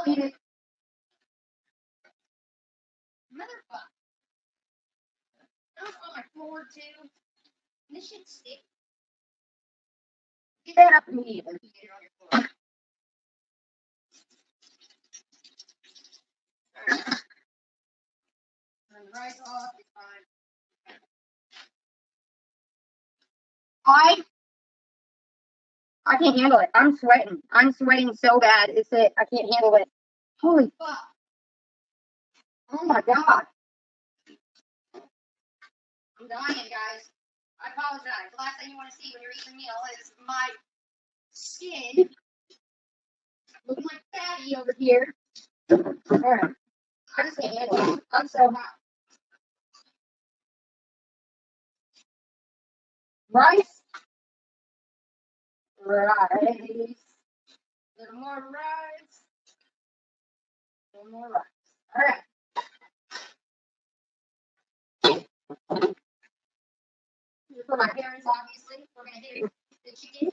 need it. Motherfucker. I was on my floor too. This shit's sticky. Get that up immediately. You get it on your floor. Turn the rice off. It's fine. I can't handle it. I'm sweating. I'm sweating so bad. It's it. I can't handle it. Holy fuck. Oh my god. I'm dying, guys. I apologize. The last thing you want to see when you're eating a meal is my skin looking like fatty over here. Alright. I just can't handle it. I'm so hot. Rice. Rice. A little more rice. A little more rice. Alright. For my parents, obviously. We're going to do the chicken.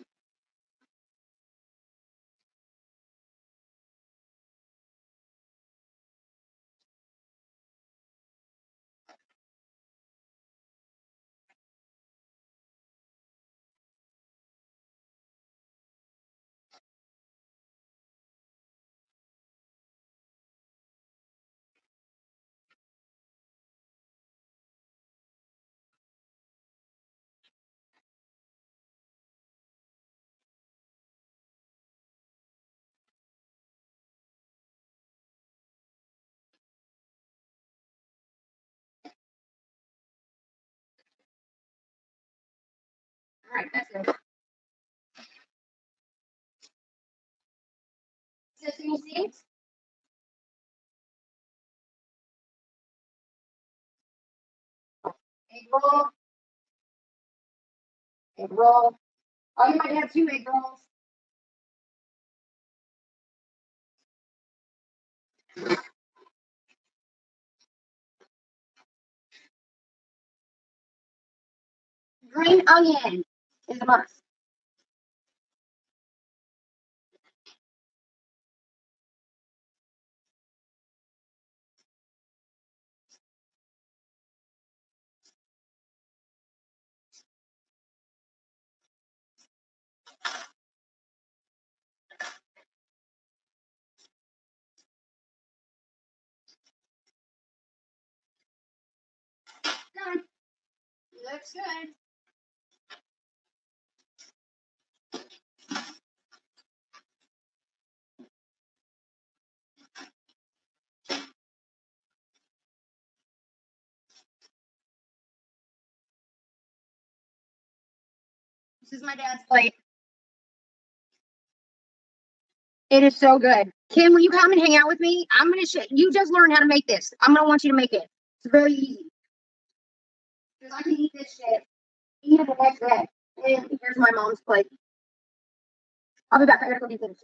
Alright, that's good. Sesame seeds. Egg roll. Egg roll. Oh, you might have 2 egg rolls. Green onion is a must. Done. Looks good. This is my dad's plate. It is so good. Kim, will you come and hang out with me? I'm gonna you just learned how to make this. I'm gonna want you to make it. It's very easy. Because I can eat this shit. Eat it the next day. And here's my mom's plate. I'll be back. I gotta go do this.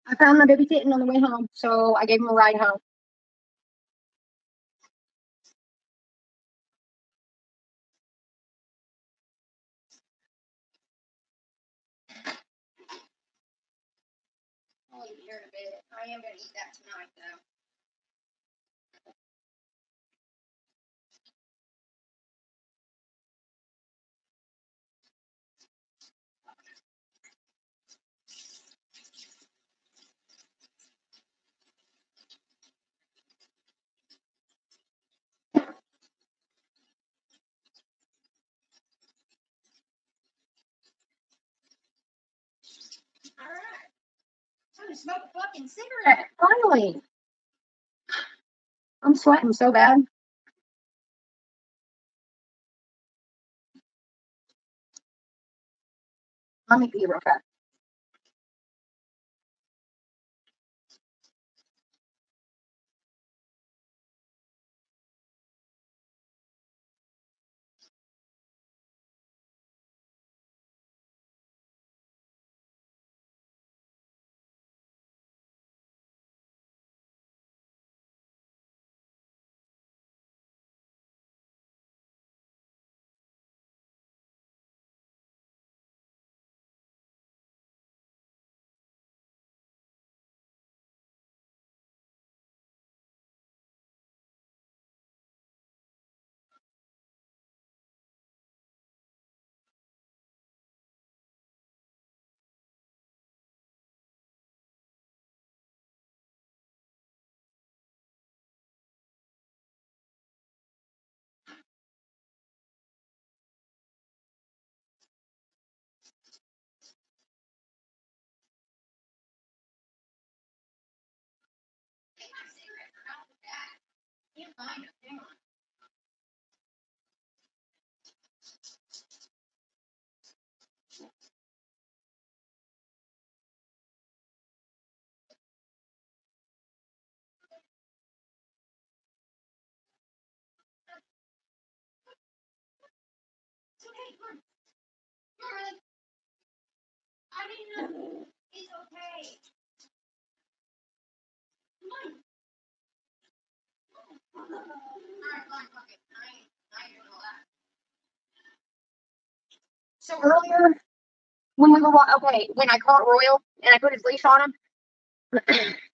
I found my baby kitten on the way home, so I gave him a ride home. I'll eat here in a bit. I am going to eat that tonight, though. All right. I'm going to smoke a fucking cigarette. Finally. I'm sweating so bad. Let me pee real fast. Can't find it. Hang on. It's okay. Come on. Come on, Riley. I didn't know. It's okay. Come on. All right, fine. Fuck it. I ain't doing all that. So earlier, when we were okay, when I caught Royal and I put his leash on him,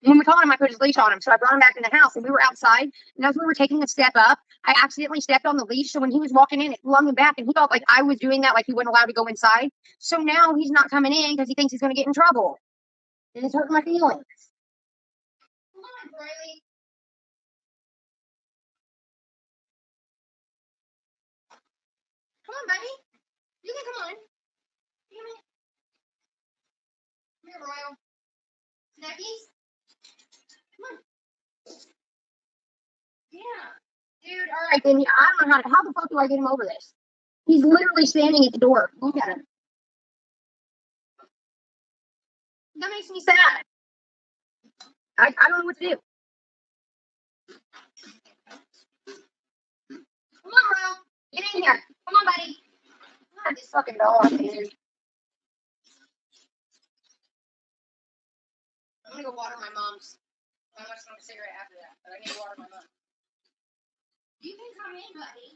when we caught him, I put his leash on him. So I brought him back in the house, and we were outside. And as we were taking a step up, I accidentally stepped on the leash. So when he was walking in, it flung him back, and he felt like I was doing that, like he wasn't allowed to go inside. So now he's not coming in because he thinks he's going to get in trouble, and it's hurting my feelings. Come on, Riley. Come on, buddy. You can come on. Come here, Royal. Snackies? Come on. Yeah. Dude, all right, then I don't know how the fuck do I get him over this? He's literally standing at the door. Look at him. That makes me sad. I don't know what to do. Come on, Royal. Get in here. Come on, buddy. God, this fucking dog, dude. I'm gonna go water my mom's. I'm gonna smoke a cigarette after that, but I need to water my mom. You can come in, buddy.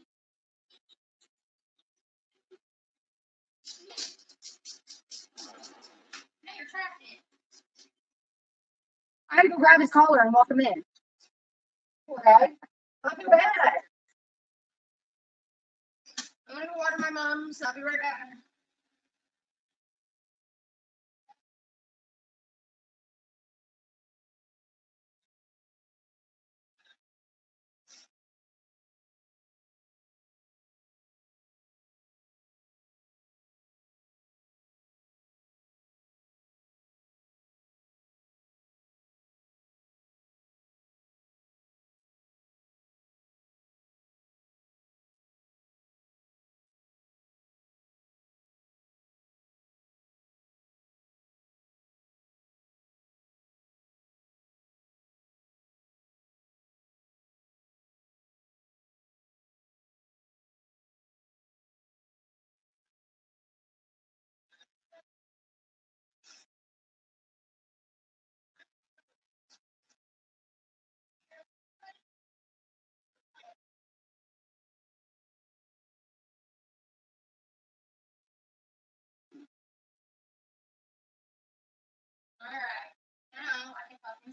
Now you're trapped in. I had to go grab his collar and walk him in. Okay. I'll be right back. I'm gonna go water my mom's. I'll be right back.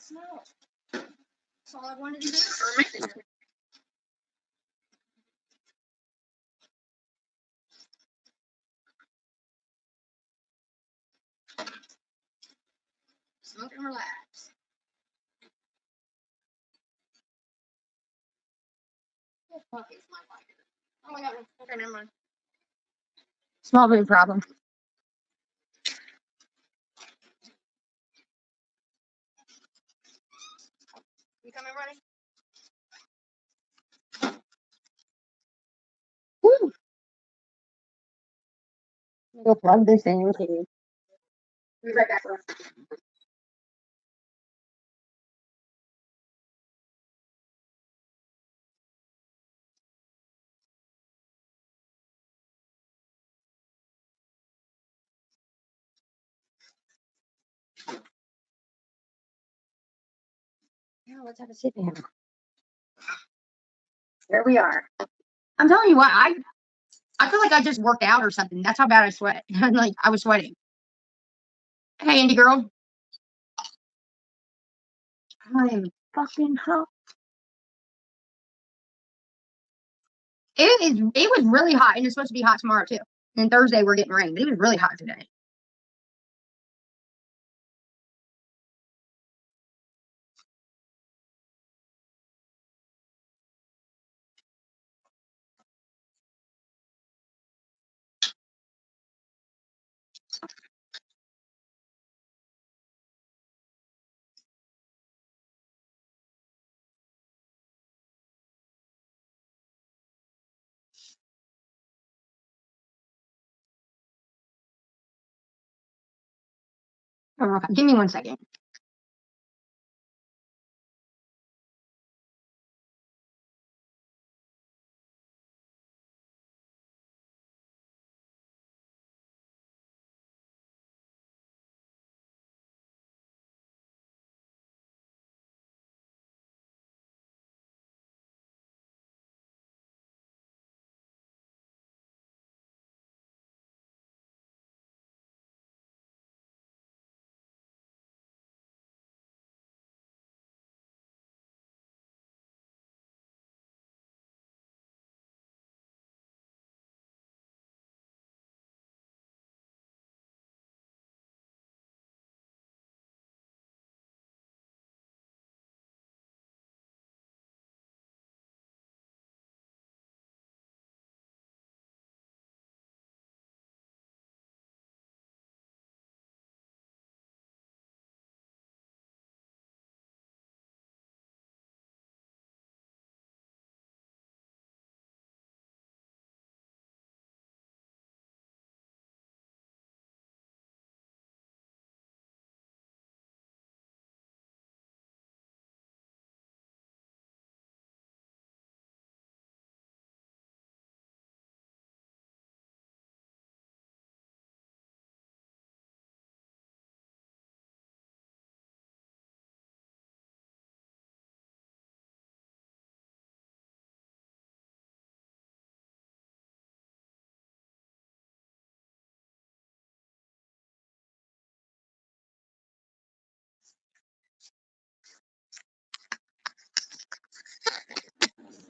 smell. That's all I wanted to do for a minute. Smoke and relax. What the fuck is my lighter? Oh my god, okay, never mind. Small big problem. You coming running? Woo! Go plug this in. Okay. Be right back. Now let's have a sit down. There we are. I'm telling you what, I feel like I just worked out or something. That's how bad I sweat. Like I was sweating. Hey, indie girl. I am fucking hot. It was really hot, and it's supposed to be hot tomorrow too. And Thursday we're getting rain. But it was really hot today. Oh, okay. Give me 1 second.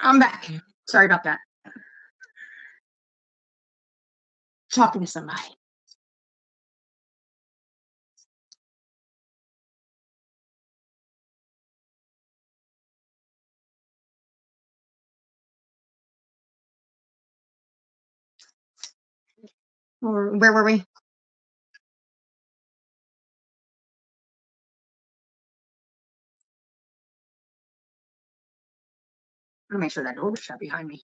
I'm back. Sorry about that. Talking to somebody. Where were we? I'm gonna make sure that door was shut behind me.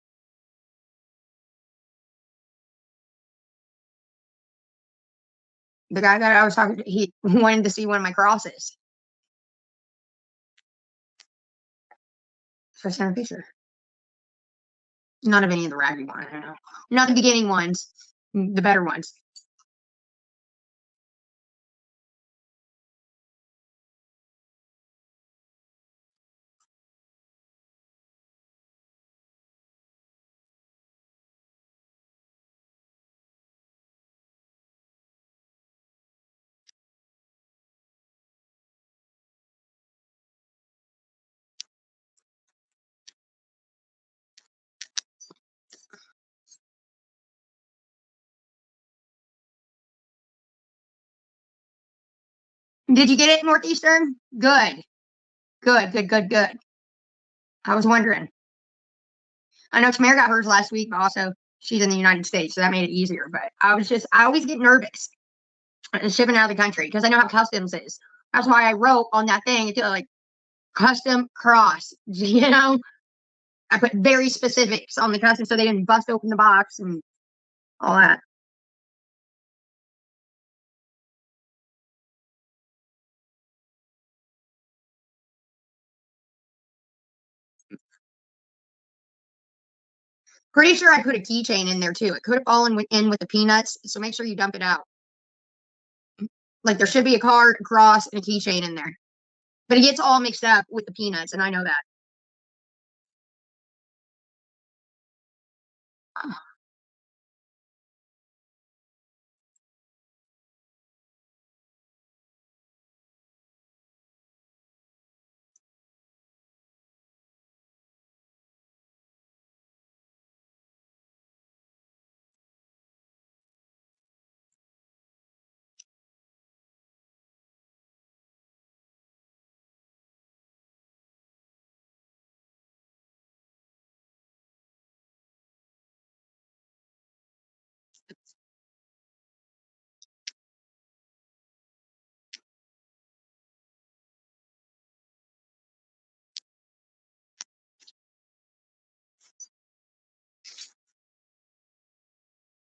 The guy that I was talking to, he wanted to see one of my crosses. So I sent a picture. Not of any of the raggedy ones. I don't know. Not the beginning ones. The better ones. Did you get it, Northeastern? Good. Good. I was wondering. I know Tamara got hers last week, but also she's in the United States, so that made it easier. But I always get nervous shipping out of the country because I know how customs is. That's why I wrote on that thing, it's like custom cross, you know? I put very specifics on the custom so they didn't bust open the box and all that. Pretty sure I put a keychain in there too. It could have fallen in with the peanuts, so make sure you dump it out. Like there should be a card, a cross, and a keychain in there. But it gets all mixed up with the peanuts, and I know that.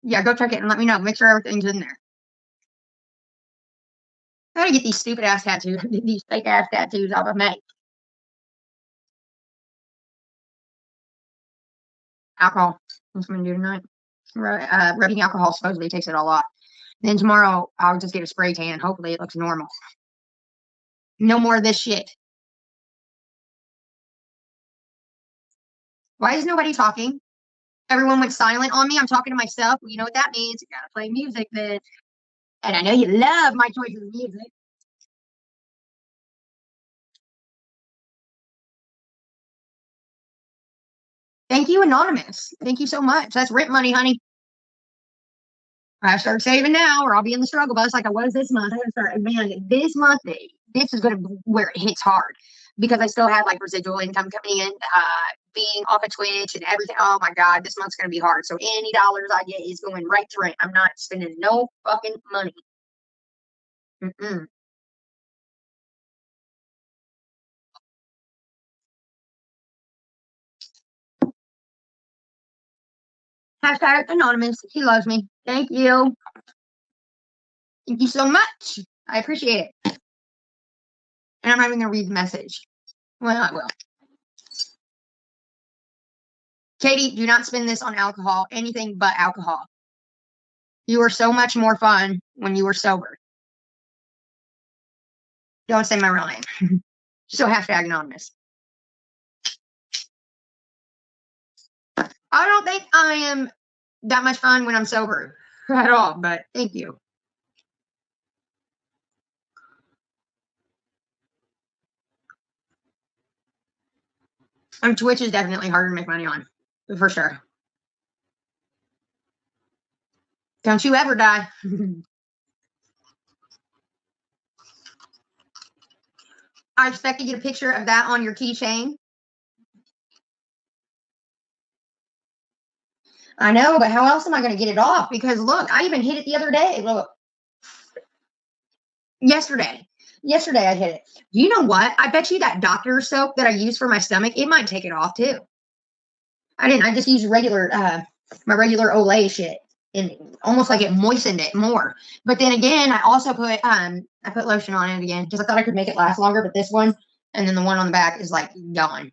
Yeah, go check it and let me know. Make sure everything's in there. I gotta get these stupid ass tattoos, these fake ass tattoos off of me. Alcohol. That's what I'm gonna do tonight. Rubbing alcohol supposedly takes it all off. Then tomorrow I'll just get a spray tan. Hopefully it looks normal. No more of this shit. Why is nobody talking? Everyone went silent on me. I'm talking to myself. Well, you know what that means? You gotta play music then. And I know you love my choices of music. Thank you, Anonymous. Thank you so much. That's rent money, honey. I start saving now, or I'll be in the struggle bus like I was this month. I gotta start, man. This month, this is gonna be where it hits hard because I still have like residual income coming in, being off of Twitch and everything. Oh my god, this month's gonna be hard. So any dollars I get is going right to rent. I'm not spending no fucking money. Mm-mm. Hashtag anonymous. He loves me. Thank you. Thank you so much. I appreciate it. And I'm not even gonna read the message. Well, I will. Katie, do not spend this on alcohol, anything but alcohol. You are so much more fun when you were sober. Don't say my real name. So hashtag anonymous. I don't think I am that much fun when I'm sober at all, but thank you. Twitch is definitely harder to make money on, for sure. Don't you ever die. I expect to get a picture of that on your keychain. I know, but how else am I going to get it off? Because look, I even hit it the other day. Look, yesterday. Yesterday I hit it. You know what? I bet you that doctor soap that I use for my stomach, it might take it off too. I didn't. I just used regular, my regular Olay shit, and almost like it moistened it more. But then again, I also put, I put lotion on it again because I thought I could make it last longer. But this one, and then the one on the back is like gone.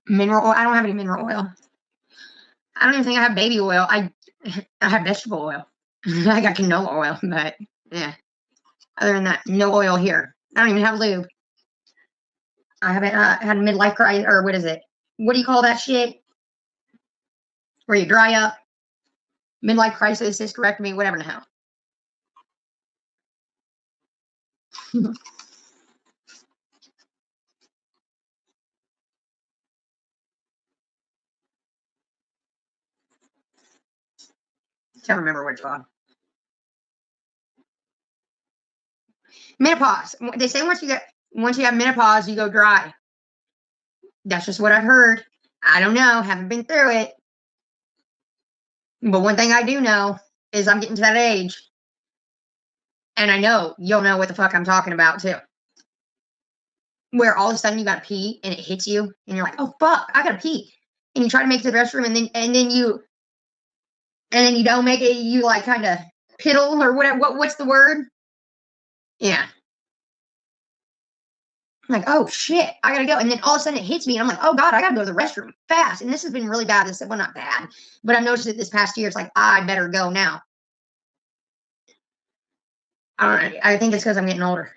Mineral oil. I don't have any mineral oil. I don't even think I have baby oil. I have vegetable oil. I got canola oil, but yeah. Other than that, no oil here. I don't even have lube. I haven't had a midlife crisis, or what is it? What do you call that shit? Where you dry up? Midlife crisis, hysterectomy, whatever the hell. Can't remember what it's called. Menopause. They say once you have menopause, you go dry. That's just what I've heard. I don't know. Haven't been through it. But one thing I do know is I'm getting to that age. And I know you'll know what the fuck I'm talking about too. Where all of a sudden you gotta pee and it hits you and you're like, oh fuck, I gotta pee. And you try to make it to the restroom and then you don't make it, you like kinda piddle or whatever. What's the word? Yeah. I'm like, oh shit, I gotta go. And then all of a sudden it hits me, and I'm like, oh god, I gotta go to the restroom fast. And this has been really bad. Well, not bad, but I've noticed it this past year. It's like, I better go now. I don't know. I think it's because I'm getting older.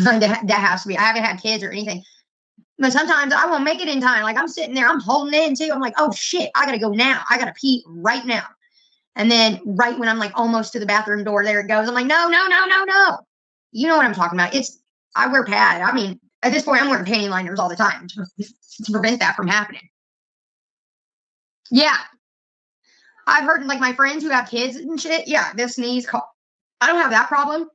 That has to be. I haven't had kids or anything. But sometimes I won't make it in time. Like I'm sitting there, I'm holding in too. I'm like, oh shit, I gotta go now. I gotta pee right now. And then right when I'm like almost to the bathroom door, there it goes. I'm like, no, no, no, no, no. You know what I'm talking about. I wear pad. I mean, at this point, I'm wearing panty liners all the time to prevent that from happening. Yeah. I've heard like my friends who have kids and shit. Yeah, this sneeze. I don't have that problem.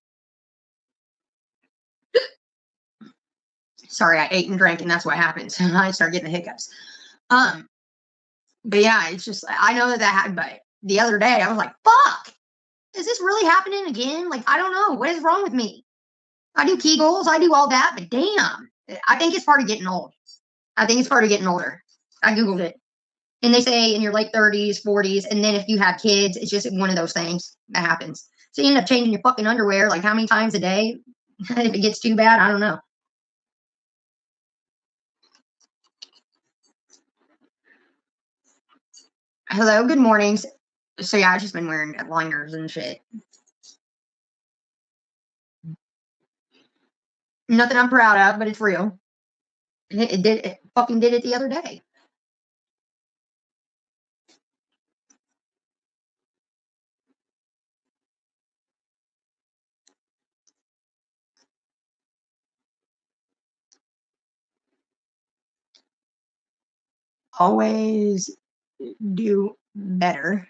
Sorry, I ate and drank, and that's what happens. I start getting the hiccups. But yeah, it's just I know that happened. But the other day, I was like, "Fuck, is this really happening again?" Like I don't know what is wrong with me. I do Kegels, I do all that, but damn, I think it's part of getting old. I think it's part of getting older. I googled it, and they say in your late 30s, 40s, and then if you have kids, it's just one of those things that happens. So you end up changing your fucking underwear like how many times a day? If it gets too bad, I don't know. Hello, good mornings. So yeah, I've just been wearing liners and shit. Nothing I'm proud of, but it's real. It fucking did it the other day. Always do better.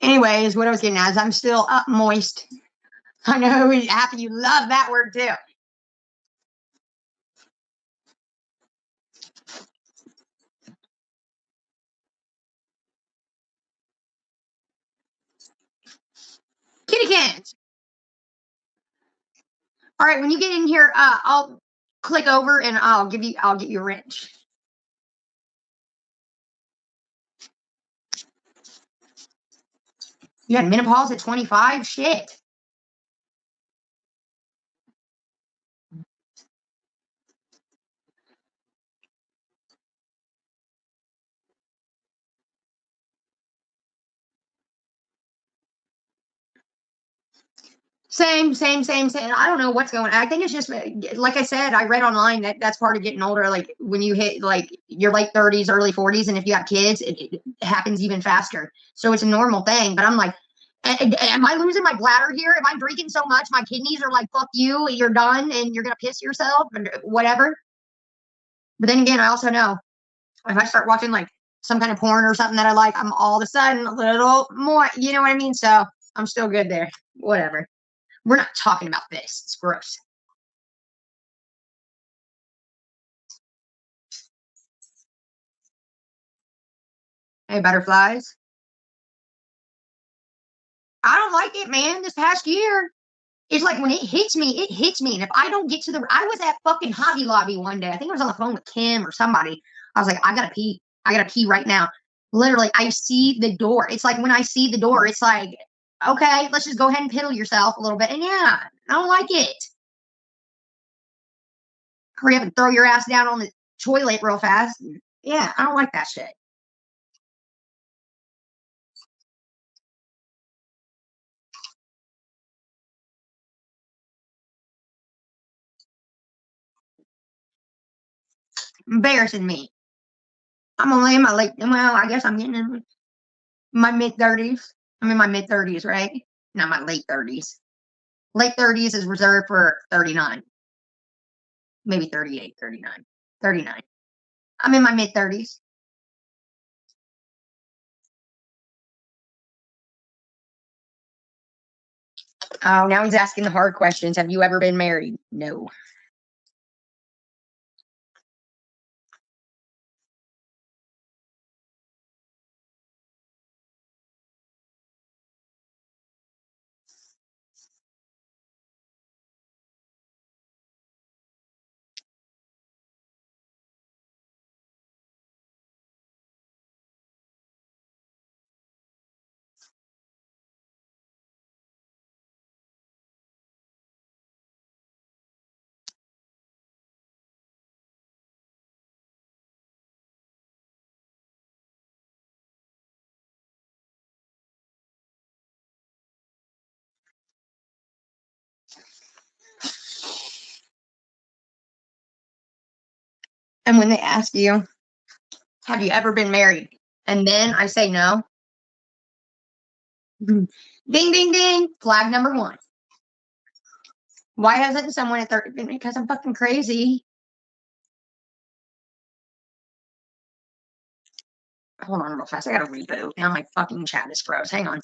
Anyways, what I was getting at is I'm still up moist. I know happy you love that word too. Kitty cans. All right, when you get in here, I'll click over and I'll get you a wrench. You had menopause at 25? Shit. Same, same, same, same. I don't know what's going on. I think it's just like I said, I read online that that's part of getting older. Like when you hit like your late 30s, early 40s, and if you have kids, it happens even faster. So it's a normal thing. But I'm like, am I losing my bladder here? Am I drinking so much? My kidneys are like, fuck you, you're done, and you're gonna piss yourself, and whatever. But then again, I also know if I start watching like some kind of porn or something that I like, I'm all of a sudden a little more, you know what I mean? So I'm still good there. Whatever. We're not talking about this. It's gross. Hey, butterflies. I don't like it, man. This past year, it's like when it hits me, it hits me. And if I don't get to the, I was at fucking Hobby Lobby one day. I think I was on the phone with Kim or somebody. I was like, I gotta pee. I gotta pee right now. Literally, I see the door. It's like when I see the door, it's like, okay, let's just go ahead and piddle yourself a little bit. And yeah, I don't like it. Hurry up and throw your ass down on the toilet real fast. Yeah, I don't like that shit. Embarrassing me. I'm only in my I guess I'm getting in my mid-30s. I'm in my mid-30s, right? Not my late 30s. Late 30s is reserved for 39. Maybe 38, 39. 39. I'm in my mid-30s. Oh, now he's asking the hard questions. Have you ever been married? No. And when they ask you, have you ever been married? And then I say no. Ding, ding, ding. Flag number one. Why hasn't someone at 30 been? Because I'm fucking crazy. Hold on real fast. I gotta reboot. Now my fucking chat is froze. Hang on.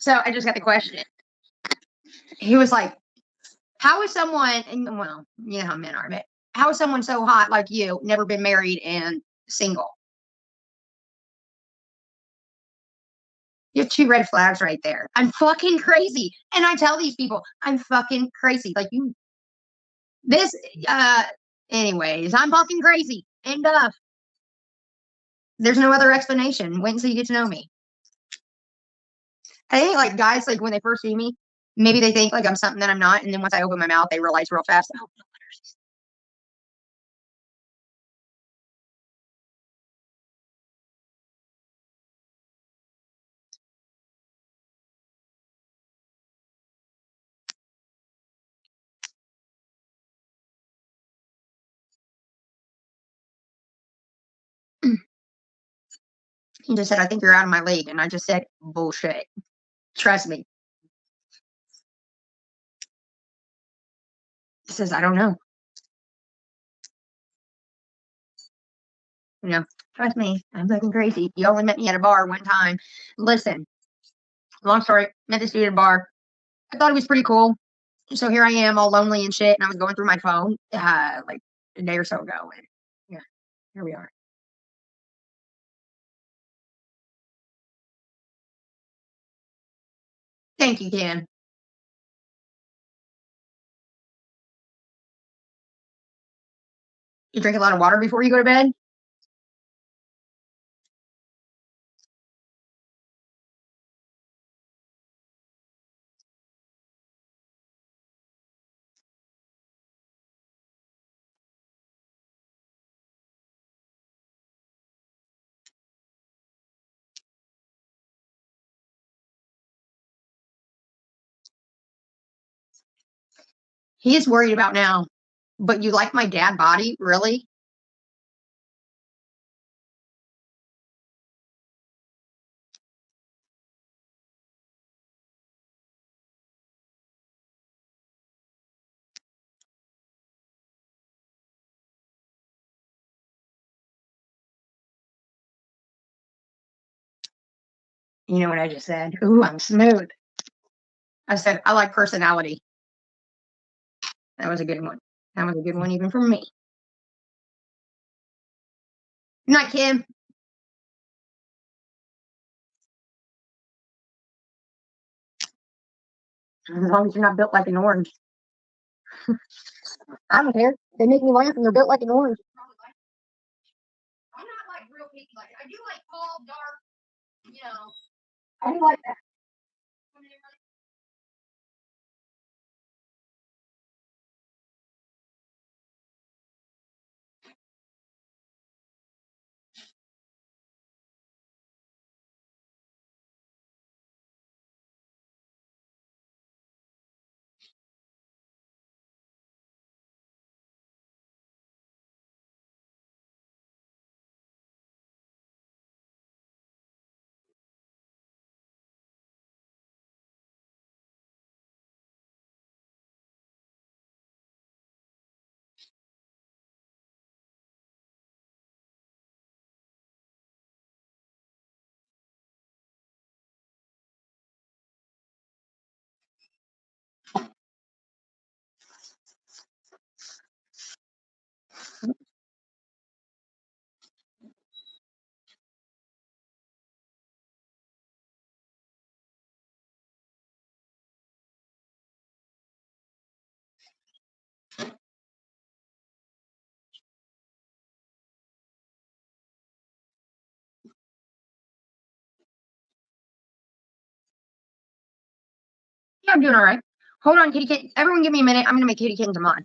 So I just got the question. He was like, how is someone, and well, you know how men are, but how is someone so hot like you, never been married and single? You have two red flags right there. I'm fucking crazy. And I tell these people, I'm fucking crazy. Like you, this, uh, anyways, I'm fucking crazy. End of. There's no other explanation. Wait until you get to know me. I think like guys, like when they first see me, maybe they think like I'm something that I'm not. And then once I open my mouth, they realize real fast, oh, he just said, I think you're out of my league. And I just said, bullshit. Trust me. He says, I don't know. You know, trust me. I'm fucking crazy. You only met me at a bar one time. Listen, long story. Met this dude at a bar. I thought it was pretty cool. So here I am, all lonely and shit. And I was going through my phone, like a day or so ago. And yeah, here we are. Thank you, Ken. You drink a lot of water before you go to bed? He is worried about now. But you like my dad body? Really? You know what I just said? Ooh, I'm smooth. I said, I like personality. That was a good one. That was a good one, even for me. Good night, Kim. As long as you're not built like an orange. I don't care. They make me laugh and they're built like an orange. I'm not like real picky like I do like tall, dark, you know. I do like that. Yeah, I'm doing all right. Hold on, kitty kitten. Everyone give me a minute. I'm gonna make kitty kittens a mod.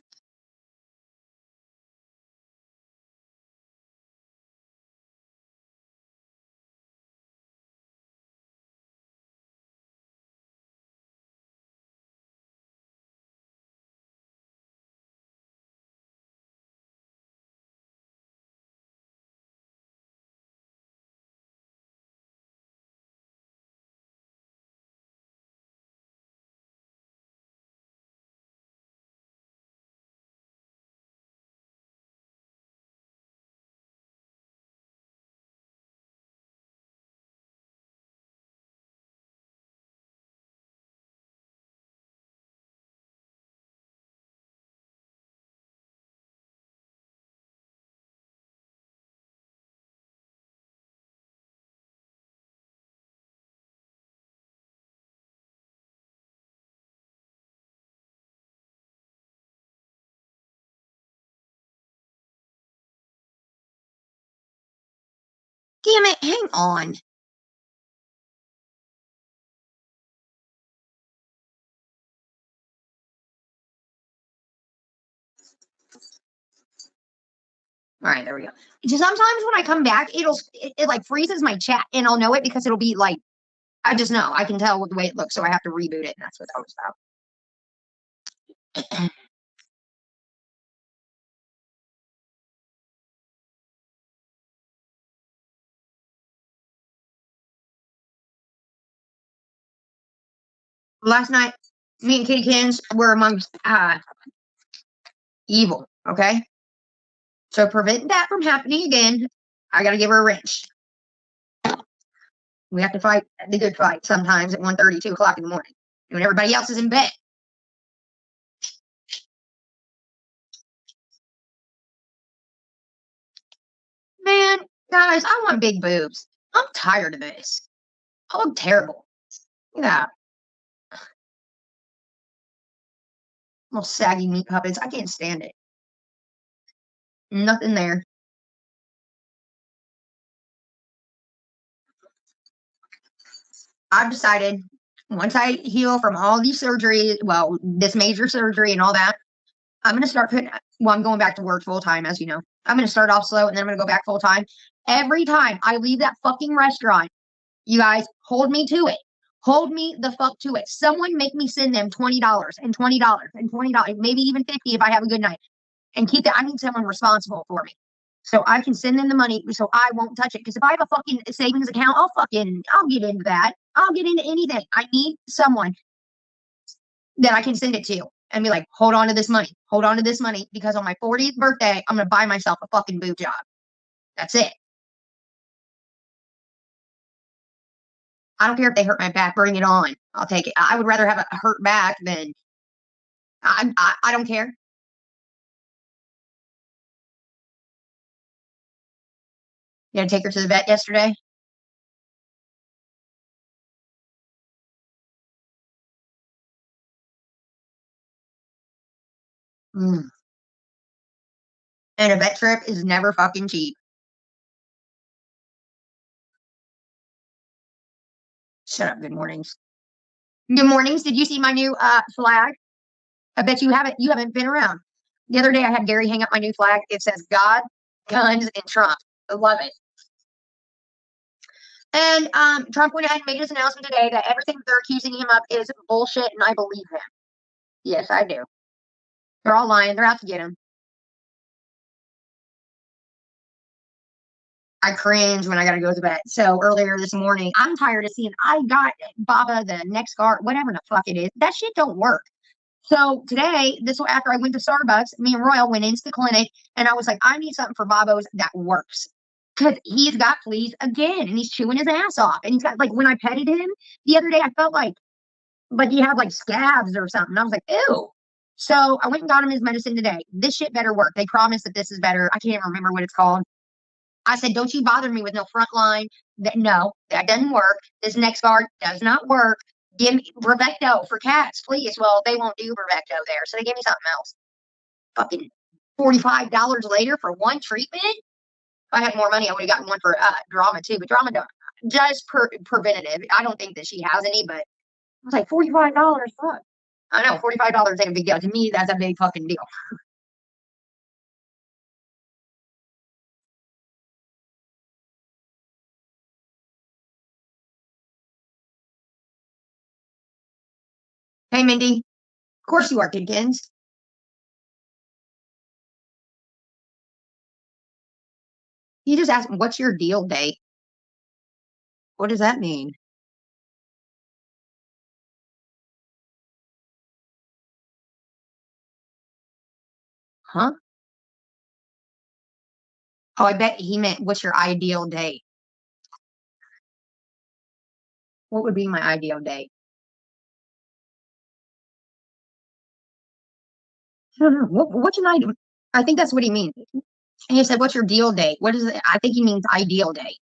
Damn it, hang on. All right, there we go. Just sometimes when I come back, it like freezes my chat, and I'll know it because it'll be like I just know I can tell with the way it looks, so I have to reboot it, and that's what that was about. Last night, me and Kitty Kins were amongst evil. Okay, so prevent that from happening again. I gotta give her a wrench. We have to fight the good fight sometimes at 1:30, 2 o'clock in the morning when everybody else is in bed. Man, guys, I want big boobs. I'm tired of this. I look terrible. Yeah, little saggy meat puppets. I can't stand it. Nothing there. I've decided once I heal from all these surgeries, well, this major surgery and all that, I'm going to start putting, well, I'm going back to work full time, as you know. I'm going to start off slow and then I'm going to go back full time. Every time I leave that fucking restaurant, you guys hold me to it. Hold me the fuck to it. Someone make me send them $20 and $20 and $20, maybe even 50 if I have a good night. And keep that. I need someone responsible for me. So I can send them the money so I won't touch it. Because if I have a fucking savings account, I'll get into that. I'll get into anything. I need someone that I can send it to and be like, hold on to this money. Hold on to this money because on my 40th birthday, I'm going to buy myself a fucking boob job. That's it. I don't care if they hurt my back. Bring it on. I'll take it. I would rather have a hurt back than I don't care. You had to take her to the vet yesterday? Mm. And a vet trip is never fucking cheap. Shut up. Good mornings. Good mornings. Did you see my new flag? I bet you haven't been around. The other day I had Gary hang up my new flag. It says God, guns, and Trump. I love it. And Trump went ahead and made his announcement today that everything they're accusing him of is bullshit, and I believe him. Yes, I do. They're all lying. They're out to get him. I cringe when I gotta go to bed. So earlier this morning, I'm tired of seeing I got Baba the next guard, whatever the fuck it is. That shit don't work. So today, this was after I went to Starbucks, me and Royal went into the clinic and I was like, I need something for Babos that works. Because he's got fleas again and he's chewing his ass off. And he's got like when I petted him the other day, I felt like he had like scabs or something. I was like, ew. So I went and got him his medicine today. This shit better work. They promise that this is better. I can't even remember what it's called. I said, don't you bother me with no front line. No, that doesn't work. This next guard does not work. Give me Brevecto for cats, please. Well, they won't do Brevecto there. So they gave me something else. Fucking $45 later for one treatment. If I had more money, I would have gotten one for drama too. But drama don't. Just preventative. I don't think that she has any, but I was like, $45. Fuck. I know, $45 ain't a big deal. To me, that's a big fucking deal. Hey, Mindy. Of course you are, Kidkins. You just asked, what's your deal date? What does that mean? Huh? Oh, I bet he meant what's your ideal date? What would be my ideal date? I don't know. What's an ideal? I think that's what he means. And he said, what's your deal date? What is it? I think he means ideal date.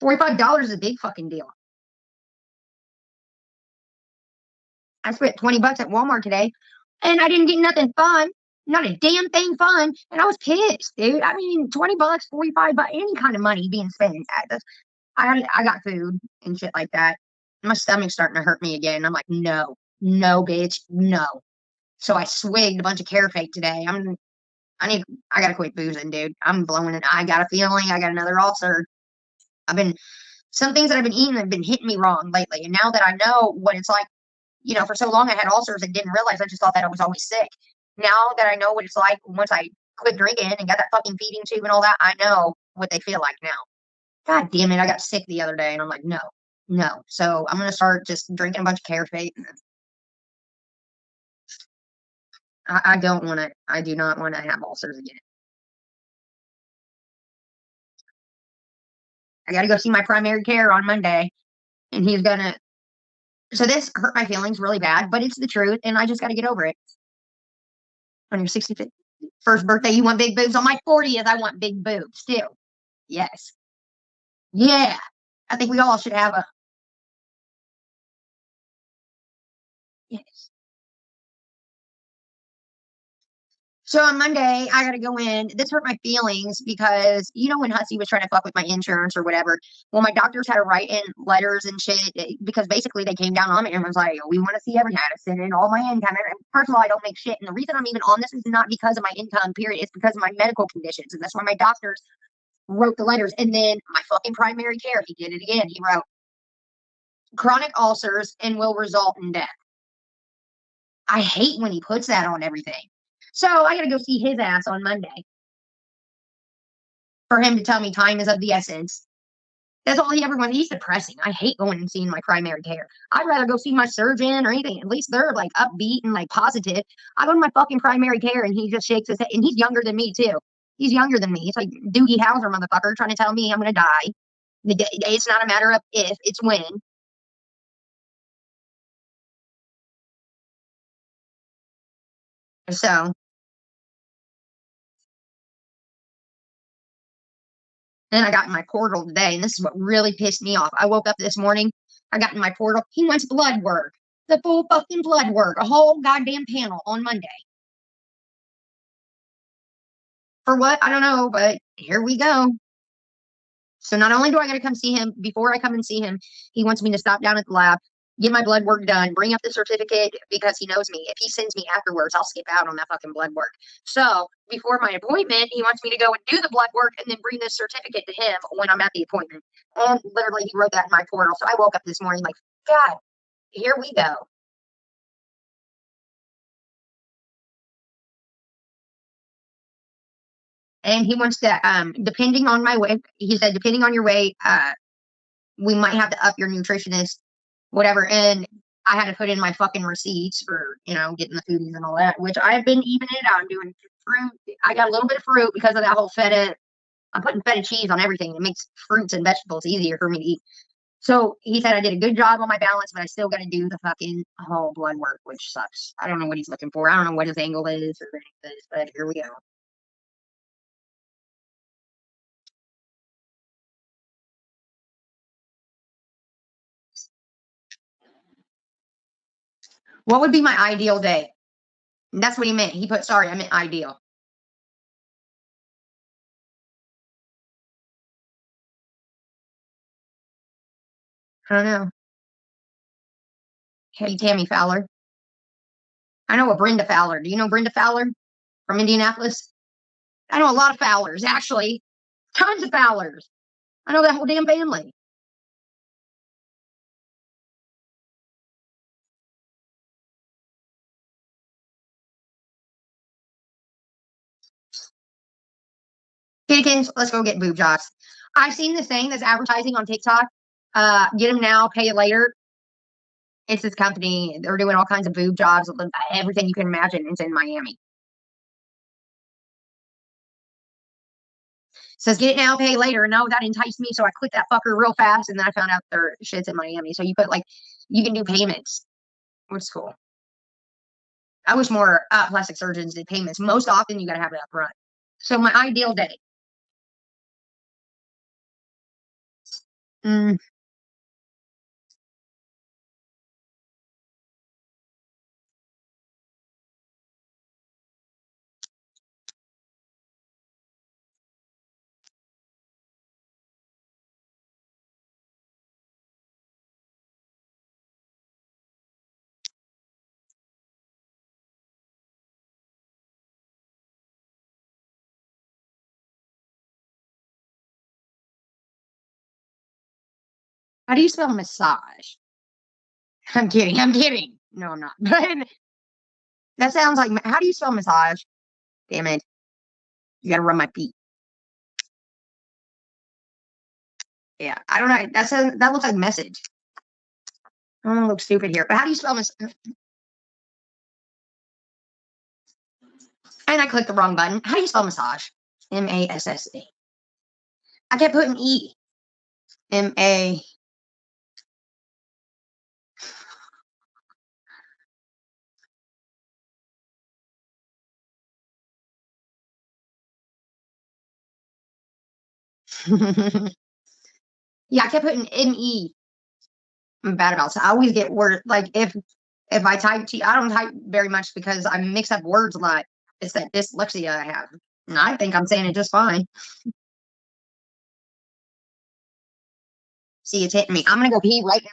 $45 is a big fucking deal. I spent 20 bucks at Walmart today and I didn't get nothing fun. Not a damn thing fun. And I was pissed, dude. I mean, 20 bucks, 45 bucks, any kind of money being spent. I got food and shit like that. My stomach's starting to hurt me again. I'm like, no, no, bitch, no. So I swigged a bunch of carrot cake today. I gotta quit boozing, dude. I'm blowing it. I got a feeling I got another ulcer. I've been some things that I've been eating have been hitting me wrong lately. And now that I know what it's like, for so long I had ulcers and didn't realize. I just thought that I was always sick. Now that I know what it's like once I quit drinking and got that fucking feeding tube and all that, I know what they feel like now. God damn it, I got sick the other day and I'm like, no, no. So I'm gonna start just drinking a bunch of carrot cake. I don't want to. I do not want to have ulcers again. I got to go see my primary care on Monday, and he's gonna. So this hurt my feelings really bad, but it's the truth, and I just got to get over it. On your 65th first birthday, you want big boobs. On my 40th, I want big boobs still. Yes, yeah. I think we all should have a. Yes. So on Monday, I got to go in. This hurt my feelings because when Hussey was trying to fuck with my insurance or whatever. Well, my doctors had to write in letters and shit because basically they came down on me and was like, "We want to see every medicine and all my income." And first of all, I don't make shit, and the reason I'm even on this is not because of my income. Period. It's because of my medical conditions, and that's why my doctors wrote the letters. And then my fucking primary care, he did it again. He wrote chronic ulcers and will result in death. I hate when he puts that on everything. So I gotta go see his ass on Monday for him to tell me time is of the essence. That's all he ever wants. He's depressing. I hate going and seeing my primary care. I'd rather go see my surgeon or anything. At least they're like upbeat and like positive. I go to my fucking primary care and he just shakes his head. And he's younger than me too. He's younger than me. It's like Doogie Howser, motherfucker, trying to tell me I'm gonna die. It's not a matter of if, it's when. So then I got in my portal today, and this is what really pissed me off. I woke up this morning, I got in my portal. He wants blood work. The full fucking blood work. A whole goddamn panel on Monday. For what? I don't know, but here we go. So not only do I got to come see him, before I come and see him, he wants me to stop down at the lab, get my blood work done, bring up the certificate because he knows me. If he sends me afterwards, I'll skip out on that fucking blood work. So before my appointment, he wants me to go and do the blood work and then bring the certificate to him when I'm at the appointment. And literally, he wrote that in my portal. So I woke up this morning like, God, here we go. And he wants to, depending on my weight, he said, depending on your weight, we might have to up your nutritionist, whatever. And I had to put in my fucking receipts for, getting the foodies and all that, which I've been evening it out. I'm doing fruit. I got a little bit of fruit because of that whole feta. I'm putting feta cheese on everything. It makes fruits and vegetables easier for me to eat. So he said I did a good job on my balance, but I still got to do the fucking whole blood work, which sucks. I don't know what he's looking for. I don't know what his angle is or anything, but here we go. What would be my ideal day? And that's what he meant. He put, sorry, I meant ideal. I don't know. Hey, Tammy Fowler. I know a Brenda Fowler. Do you know Brenda Fowler from Indianapolis? I know a lot of Fowlers, actually. Tons of Fowlers. I know that whole damn family. Kids, let's go get boob jobs. I've seen this thing that's advertising on TikTok. Get them now, pay it later. It's this company. They're doing all kinds of boob jobs, everything you can imagine. It's in Miami. Says get it now, pay later. No, that enticed me, so I clicked that fucker real fast, and then I found out their shit's in Miami. So you put like you can do payments, which is cool. I wish more plastic surgeons did payments. Most often, you got to have it up front. So my ideal day. Mm, how do you spell massage? I'm kidding. I'm kidding. No, I'm not. But that sounds like how do you spell massage? Damn it! You got to run my feet. Yeah, I don't know. That looks like message. I don't want to look stupid here, but how do you spell massage? And I clicked the wrong button. How do you spell massage? MASSA. I kept putting E. MA. Yeah, I kept putting ME. I'm bad about it. I always get word like if I type I don't type very much because I mix up words a lot. It's that dyslexia I have. And I think I'm saying it just fine. See, it's hitting me. I'm gonna go pee right now.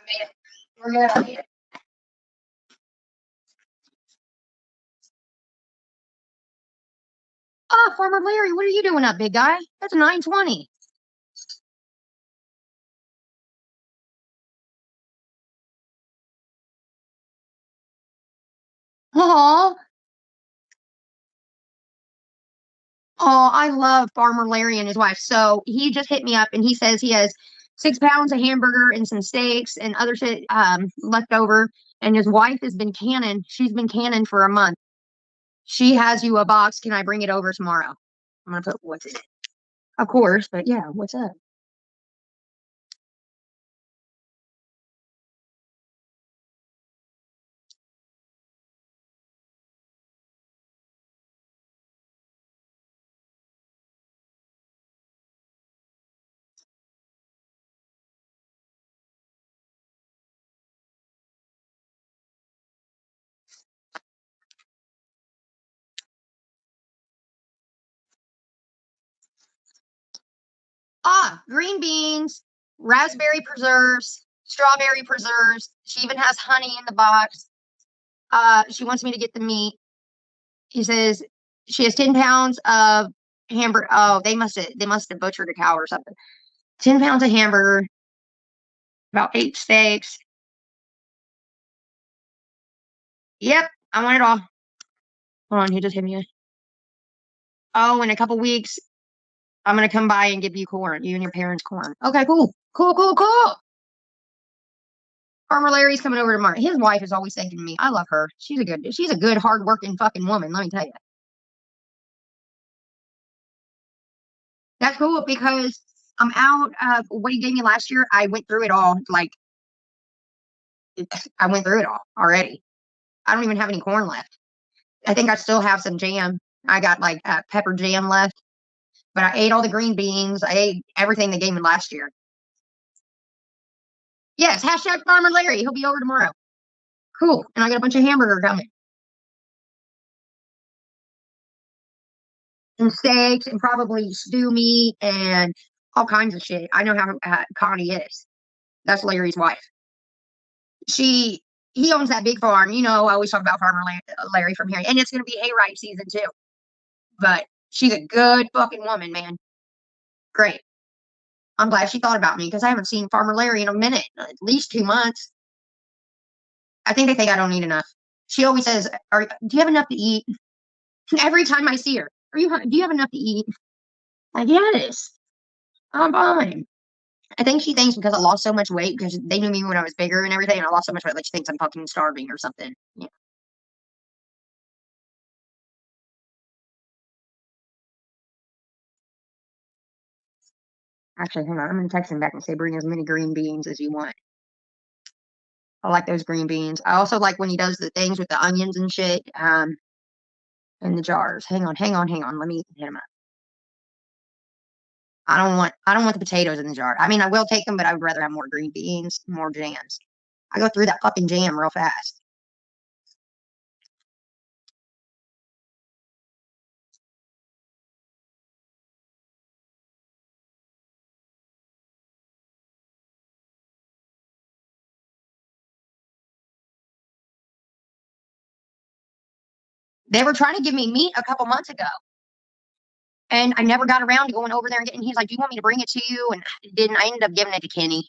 made it. We're good. I made it. Oh, Farmer Larry, what are you doing up, big guy? That's a 920. Oh, oh, I love Farmer Larry and his wife. So he just hit me up and he says he has 6 pounds of hamburger and some steaks and other shit left over. And his wife has been canning. She's been canning for a month. She has you a box. Can I bring it over tomorrow? I'm gonna put what's in it. Of course, but yeah, what's up? Ah, green beans, raspberry preserves, strawberry preserves. She even has honey in the box. She wants me to get the meat. He says she has 10 pounds of hamburger. Oh, they must have butchered a cow or something. 10 pounds of hamburger, about 8 steaks. Yep, I want it all. Hold on, he just hit me. Oh, in a couple weeks, I'm gonna come by and give you corn, you and your parents corn. Okay, cool. Cool, cool, cool. Farmer Larry's coming over tomorrow. His wife is always thinking of me. I love her. She's a good, hardworking fucking woman, let me tell you. That's cool because I'm out of what he gave me last year. I went through it all. Like, I went through it all already. I don't even have any corn left. I think I still have some jam. I got like pepper jam left, but I ate all the green beans. I ate everything they gave me last year. Yes, hashtag Farmer Larry. He'll be over tomorrow. Cool. And I got a bunch of hamburger coming and steaks and probably stew meat and all kinds of shit. I know how Connie is. That's Larry's wife. She he owns that big farm. I always talk about Farmer Larry from here, and it's going to be hayride season too. But she's a good fucking woman, man. Great. I'm glad she thought about me because I haven't seen Farmer Larry in a minute, at least 2 months. I think they think I don't eat enough. She always says, "Do you have enough to eat?" Every time I see her, Do you have enough to eat? Like, yes, I'm fine. I think she thinks because I lost so much weight because they knew me when I was bigger and everything, and I lost so much weight, like she thinks I'm fucking starving or something. Yeah. Actually, hang on. I'm gonna text him back and say, bring as many green beans as you want. I like those green beans. I also like when he does the things with the onions and shit, in the jars. Hang on, hang on, hang on. Let me hit him up. I don't want the potatoes in the jar. I mean, I will take them, but I would rather have more green beans, more jams. I go through that fucking jam real fast. They were trying to give me meat a couple months ago, and I never got around to going over there and getting. He's like, "Do you want me to bring it to you?" And I didn't. I ended up giving it to Kenny.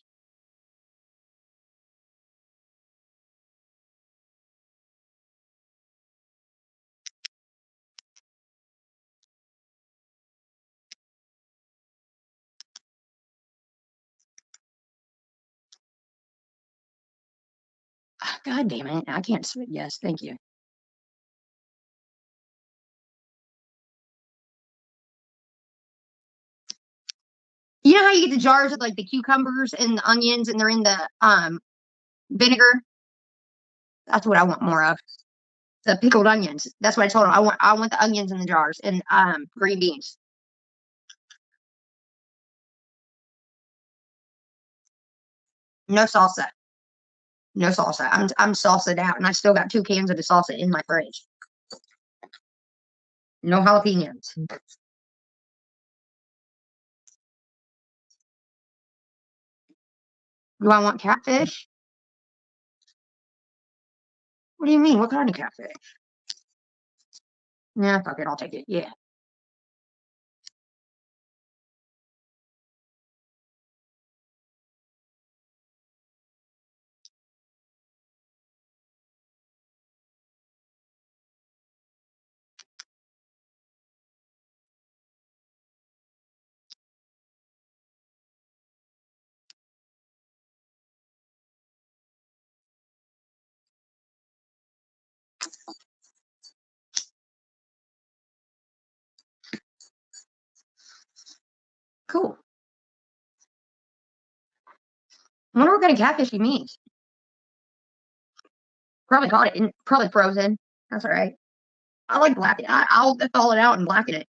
God damn it! I can't. Yes, thank you. You know how you get the jars with like the cucumbers and the onions, and they're in the vinegar. That's what I want more of. The pickled onions. That's what I told him. I want the onions in the jars and green beans. No salsa. No salsa. I'm salsa'd out, and I still got 2 cans of the salsa in my fridge. No jalapenos. Do I want catfish? What do you mean? What kind of catfish? Nah, fuck it. I'll take it. Yeah. Cool. I wonder what kind of catfish he means. Probably caught it and probably frozen. That's all right. I like blacking. I'll thaw it out and blacken it.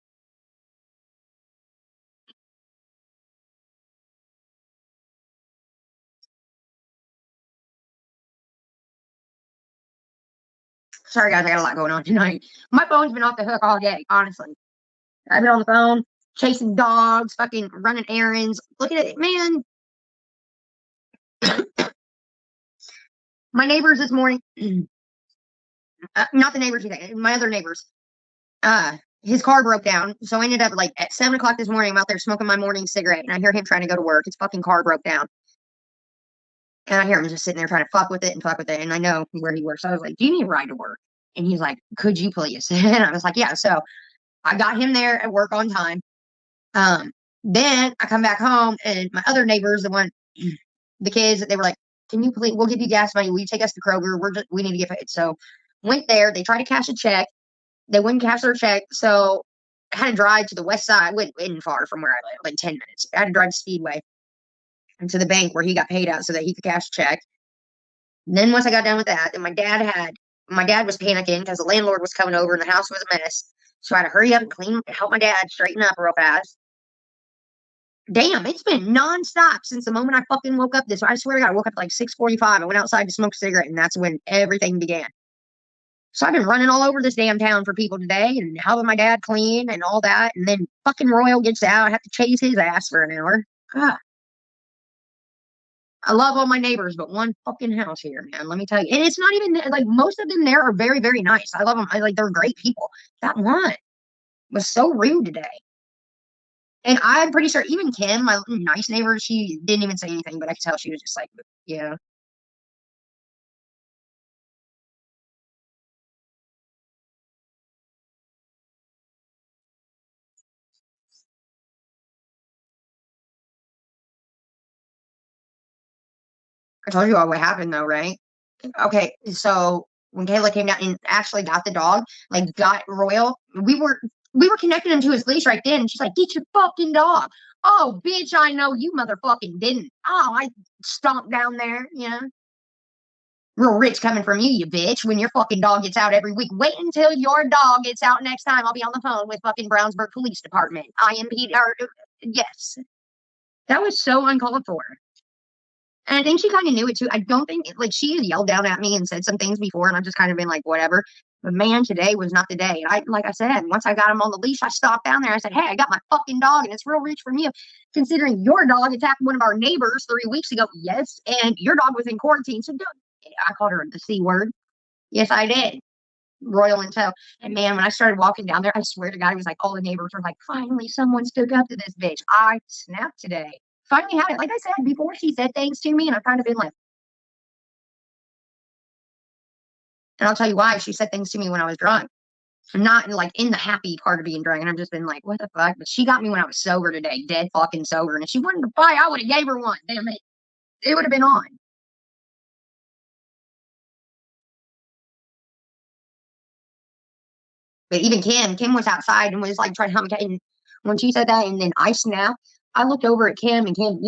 Sorry, guys. I got a lot going on tonight. My phone's been off the hook all day, honestly. I've been on the phone, chasing dogs, fucking running errands. Look at it, man. My neighbors this morning, not the neighbors, my other neighbors, his car broke down. So I ended up like at 7 o'clock this morning, I'm out there smoking my morning cigarette and I hear him trying to go to work. His fucking car broke down. And I hear him just sitting there trying to fuck with it and fuck with it. And I know where he works. So I was like, do you need a ride to work? And he's like, could you please? And I was like, yeah. So I got him there at work on time. Then I come back home and my other neighbors, the kids, they were like, can you please, we'll give you gas money. Will you take us to Kroger? We need to get paid. So went there. They tried to cash a check. They wouldn't cash their check. So I had to drive to the west side. Wasn't far from where I live, like 10 minutes. I had to drive to Speedway and to the bank where he got paid out so that he could cash a check. And then once I got done with that, then my dad was panicking because the landlord was coming over and the house was a mess. So I had to hurry up and help my dad straighten up real fast. Damn, it's been nonstop since the moment I fucking woke up this. I swear to God, I woke up at like 6:45. I went outside to smoke a cigarette, and that's when everything began. So I've been running all over this damn town for people today and helping my dad clean and all that. And then fucking Royal gets out. I have to chase his ass for an hour. God. I love all my neighbors, but one fucking house here, man. Let me tell you. And it's not even like most of them there are very, very nice. I love them. They're great people. That one was so rude today. And I'm pretty sure even Kim, my nice neighbor, she didn't even say anything, but I could tell she was just like, yeah. I told you all what happened though, right? Okay, so when Kayla came down and actually got the dog, like got Royal, we were connecting him to his leash right then. And she's like, "Get your fucking dog." Oh, bitch, I know you motherfucking didn't. Oh, I stomped down there, Real rich coming from you, you bitch. When your fucking dog gets out every week, wait until your dog gets out next time. I'll be on the phone with fucking Brownsburg Police Department. IMP, yes, that was so uncalled for. And I think she kind of knew it too. I don't think like she had yelled down at me and said some things before, and I've just kind of been like, whatever. But man, today was not the day. And like I said, once I got him on the leash, I stopped down there. I said, "Hey, I got my fucking dog, and it's real rich from you, considering your dog attacked one of our neighbors 3 weeks ago. Yes, and your dog was in quarantine. So don't." I called her the C word. Yes, I did. Royal and tow. And man, when I started walking down there, I swear to God, it was like all the neighbors were like, finally, someone stood up to this bitch. I snapped today. Finally had it. Like I said before, she said things to me, and I've kind of been like, and I'll tell you why. She said things to me when I was drunk. Not like in the happy part of being drunk. And I've just been like, what the fuck? But she got me when I was sober today, dead fucking sober. And if she wanted to fight, I would have gave her one. Damn it. It would have been on. But even Kim was outside and was like trying to help me. And when she said that, and then I snapped, I looked over at Kim, and Kim,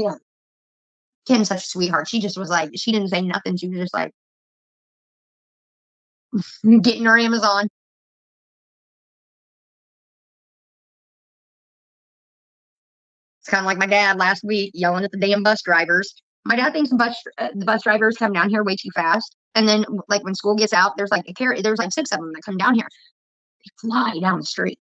Kim's such a sweetheart. She just was like, she didn't say nothing. She was just like getting her Amazon. It's kind of like my dad last week yelling at the damn bus drivers. My dad thinks the bus drivers come down here way too fast. And then, like when school gets out, there's like six of them that come down here. They fly down the street.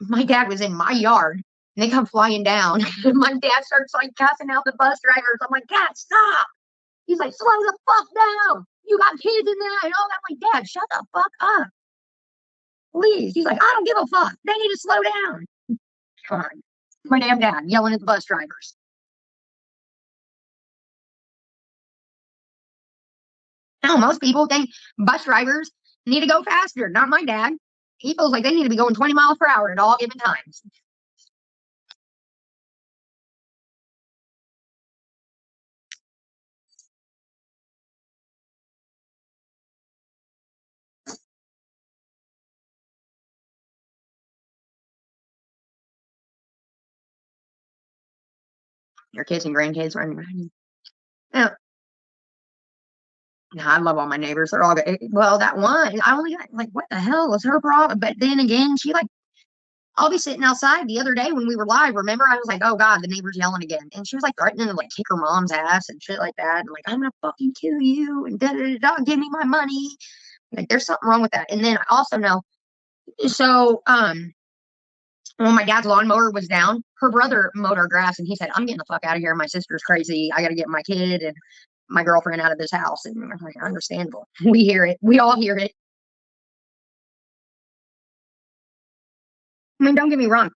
My dad was in my yard, and they come flying down. My dad starts like cussing out the bus drivers. I'm like, "God, stop!" He's like, "Slow the fuck down." You got kids in there and all that. I'm like, Dad, shut the fuck up. Please. He's like, I don't give a fuck. They need to slow down. Come on. My damn dad yelling at the bus drivers. Now, most people think bus drivers need to go faster. Not my dad. He feels like they need to be going 20 miles per hour at all given times. Your kids and grandkids running behind you. Yeah. No, I love all my neighbors. They're all good. Well, that one, I only got like, what the hell was her problem? But then again, she like, I'll be sitting outside the other day when we were live. Remember, I was like, oh God, the neighbor's yelling again. And she was like threatening to like kick her mom's ass and shit like that. And like, I'm gonna fucking kill you and da da da, give me my money. Like, there's something wrong with that. And then I also know, so when my dad's lawnmower was down, her brother mowed our grass and he said, I'm getting the fuck out of here. My sister's crazy. I gotta get my kid and my girlfriend out of this house. And I'm like, understandable. We hear it. We all hear it. I mean, don't get me wrong.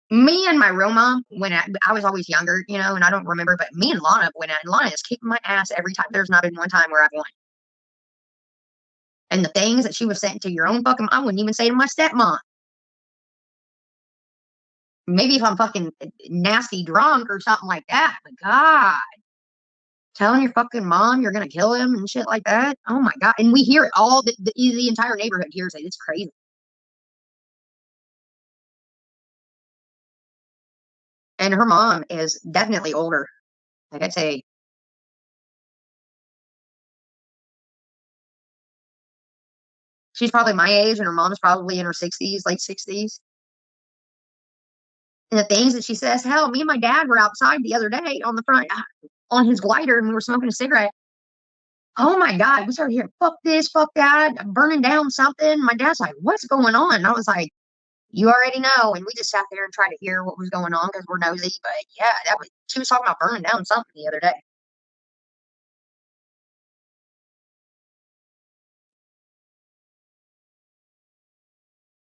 Me and my real mom went out. I was always younger, you know, and I don't remember, but me and Lana went out, and Lana is kicking my ass every time. There's not been one time where I've won. And the things that she was saying to your own fucking, I wouldn't even say to my stepmom. Maybe if I'm fucking nasty drunk or something like that. But God, telling your fucking mom you're gonna kill him and shit like that. Oh my God. And we hear it all. The entire neighborhood hears it. It's crazy. And her mom is definitely older. Like I'd say, she's probably my age, and her mom's probably in her 60s, late 60s. And the things that she says, hell, me and my dad were outside the other day on the front on his glider, and we were smoking a cigarette. Oh my God, we started hearing fuck this, fuck that, burning down something. My dad's like, what's going on? And I was like, you already know. And we just sat there and tried to hear what was going on because we're nosy. But yeah, she was talking about burning down something the other day.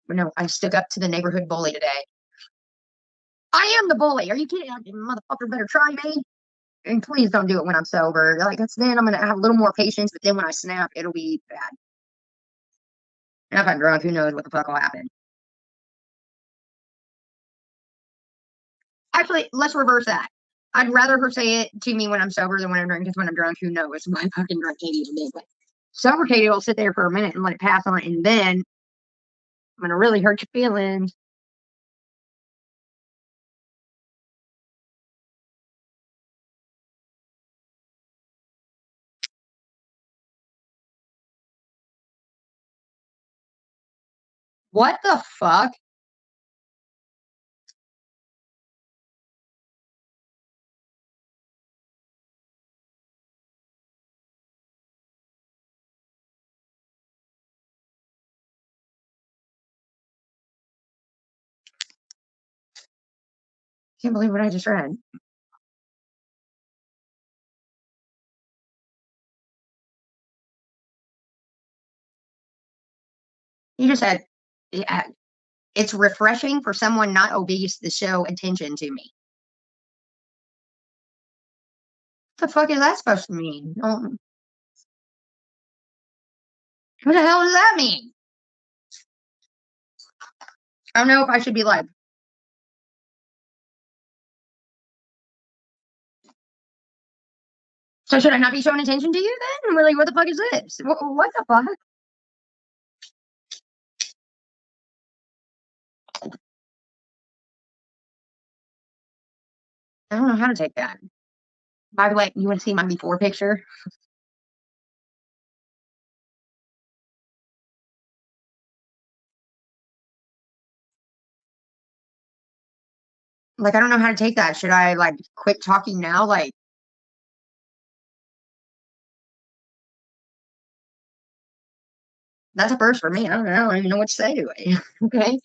But no, I stuck up to the neighborhood bully today. I am the bully. Are you kidding? Motherfucker better try me. And please don't do it when I'm sober. Like that's then I'm gonna have a little more patience, but then when I snap, it'll be bad. And if I'm drunk, who knows what the fuck will happen. Actually, let's reverse that. I'd rather her say it to me when I'm sober than when I'm drunk, because when I'm drunk, who knows what my fucking drunk Katie will do. But sober Katie will sit there for a minute and let it pass on, and then I'm gonna really hurt your feelings. What the fuck? Can't believe what I just read. You just said, yeah, it's refreshing for someone not obese to show attention to me. What the fuck is that supposed to mean? What the hell does that mean? I don't know if I should be like, so should I not be showing attention to you then? Really, what the fuck is this? What the fuck? I don't know how to take that. By the way, you want to see my before picture? Like, I don't know how to take that. Should I like quit talking now? Like, that's a first for me. I don't know. I don't even know what to say to it. Okay.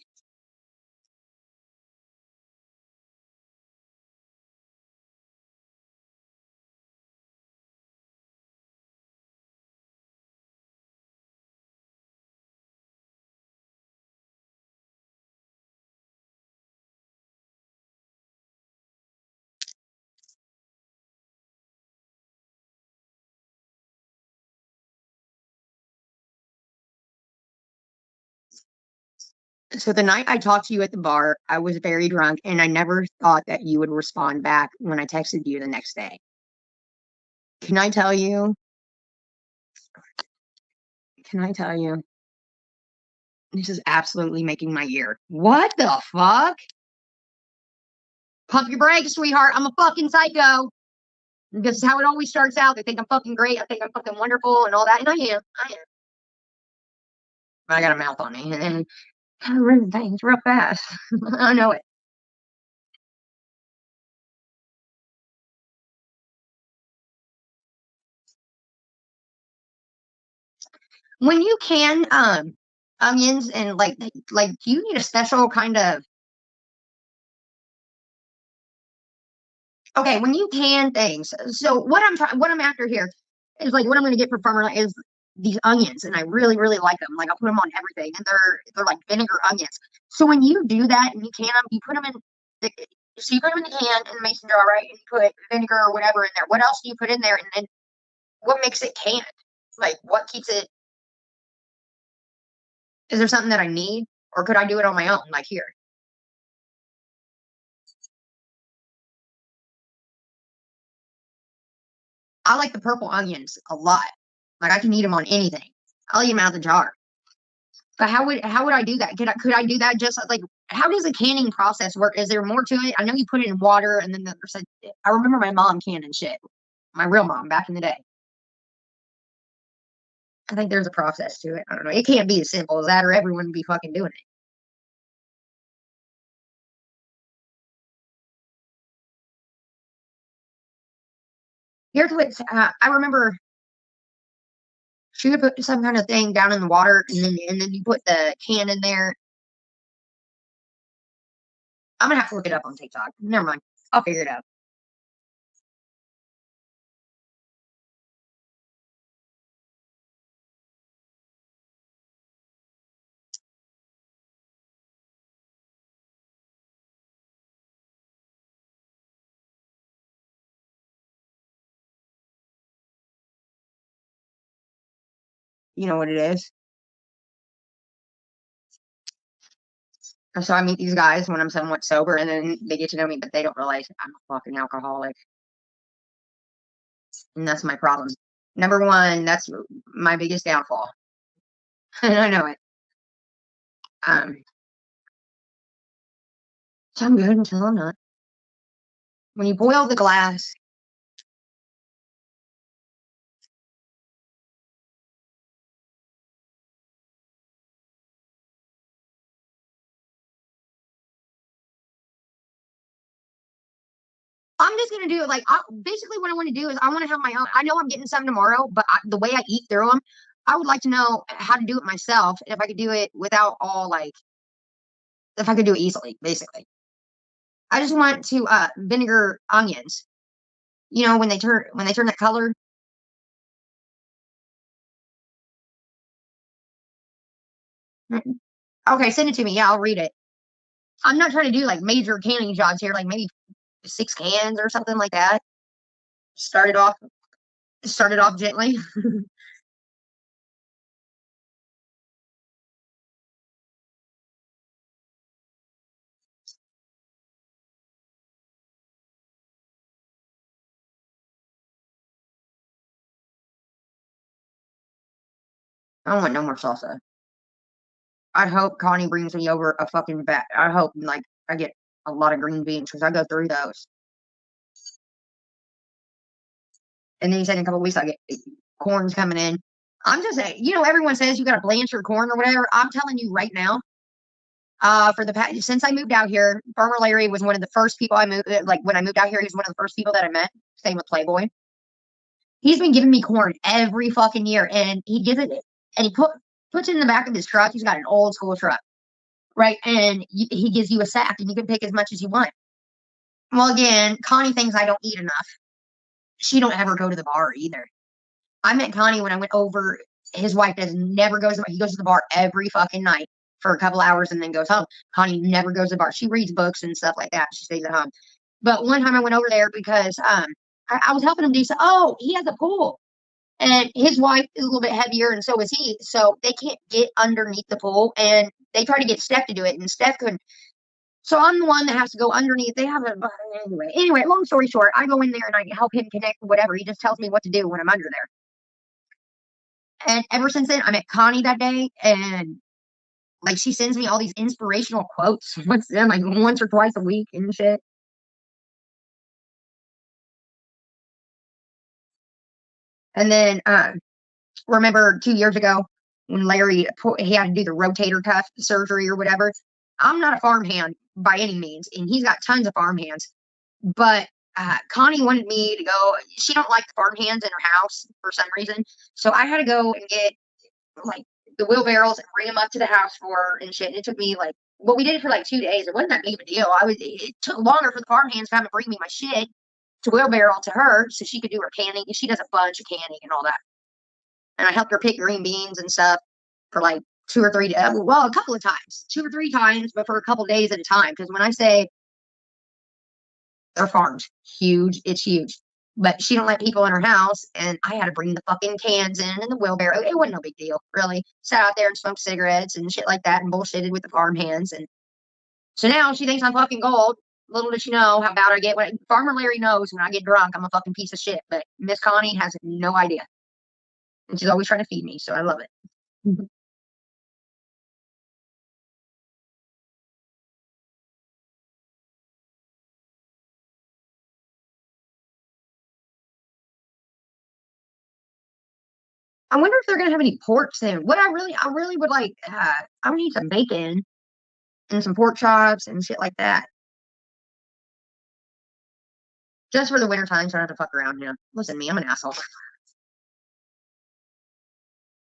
So the night I talked to you at the bar, I was very drunk and I never thought that you would respond back when I texted you the next day. Can I tell you? Can I tell you? This is absolutely making my year. What the fuck? Pump your brakes, sweetheart. I'm a fucking psycho. This is how it always starts out. They think I'm fucking great. I think I'm fucking wonderful and all that. And I am. I am. But I got a mouth on me. And I ruin things real fast. I know it. When you can onions and like you need a special kind of okay, when you can things. So what I'm after here is like what I'm gonna get for farmer is these onions, and I really, really like them. Like I put them on everything, and they're like vinegar onions. So when you do that and you can them, you put them in the so you put them in the can in the mason jar, right? And you put vinegar or whatever in there. What else do you put in there? And then what makes it canned? Like what keeps it? Is there something that I need, or could I do it on my own? Like here, I like the purple onions a lot. Like I can eat them on anything. I'll eat them out of the jar. But how would I do that? Could I do that just like how does the canning process work? Is there more to it? I know you put it in water and then there's I remember my mom canning shit. My real mom back in the day. I think there's a process to it. I don't know. It can't be as simple as that or everyone would be fucking doing it. Here's what I remember she would put some kind of thing down in the water and then you put the can in there. I'm gonna have to look it up on TikTok. Never mind. I'll figure it out. You know what it is? So I meet these guys when I'm somewhat sober, and then they get to know me, but they don't realize I'm a fucking alcoholic, and that's my problem. Number one, that's my biggest downfall, and I know it. Um, so I'm good until I'm not. When you boil the glass, I'm just gonna do it. Like basically, what I want to do is I want to have my own. I know I'm getting some tomorrow, but the way I eat through them, I would like to know how to do it myself, and if I could do it without all like, if I could do it easily, basically. I just want to vinegar onions. You know when they turn that color. Okay, send it to me. Yeah, I'll read it. I'm not trying to do like major canning jobs here, like maybe 6 cans or something like that. Started off started off gently. I don't want no more salsa. I hope Connie brings me over a fucking bat. I hope like I get a lot of green beans because I go through those. And then he said in a couple of weeks I get corn's coming in. I'm just saying, everyone says you got to blanch your corn or whatever. I'm telling you right now, for the past since I moved out here, Farmer Larry was one of the first people I moved. Like when I moved out here, he was one of the first people that I met. Same with Playboy. He's been giving me corn every fucking year, and he gives it, and he puts it in the back of his truck. He's got an old school truck, right? And he gives you a sack, and you can pick as much as you want. Well, again, Connie thinks I don't eat enough. She don't ever go to the bar either. I met Connie when I went over. His wife does never goes. He goes to the bar every fucking night for a couple hours and then goes home. Connie never goes to the bar. She reads books and stuff like that. She stays at home. But one time I went over there because I was helping him do so. Oh, he has a pool. And his wife is a little bit heavier, and so is he. So they can't get underneath the pool, and they try to get Steph to do it, and Steph couldn't. So I'm the one that has to go underneath. They have a anyway. Long story short, I go in there and I help him connect whatever. He just tells me what to do when I'm under there. And ever since then, I met Connie that day, and like she sends me all these inspirational quotes. What's them like once or twice a week and shit. And then remember 2 years ago when Larry he had to do the rotator cuff surgery or whatever. I'm not a farmhand by any means, and he's got tons of farmhands. But Connie wanted me to go. She don't like the farmhands in her house for some reason, so I had to go and get like the wheelbarrows and bring them up to the house for her and shit. And it took me like well, we did it for like 2 days. It wasn't that big of a deal. It took longer for the farmhands to come and bring me my shit to wheelbarrow to her so she could do her canning. And she does a bunch of canning and all that. And I helped her pick green beans and stuff for like 2 or 3 days. Well, a couple of times, 2 or 3 times, but for a couple of days at a time. Because when I say their farm's huge, it's huge. But she don't let people in her house, and I had to bring the fucking cans in and the wheelbarrow. It wasn't no big deal, really. Sat out there and smoked cigarettes and shit like that, and bullshitted with the farm hands. And so now she thinks I'm fucking gold. Little does she know how bad I get. When Farmer Larry knows when I get drunk, I'm a fucking piece of shit. But Miss Connie has no idea, and she's always trying to feed me, so I love it. I wonder if they're gonna have any pork soon. What I really would like. I would need some bacon and some pork chops and shit like that, just for the winter time, so I don't have to fuck around. Listen to me, I'm an asshole.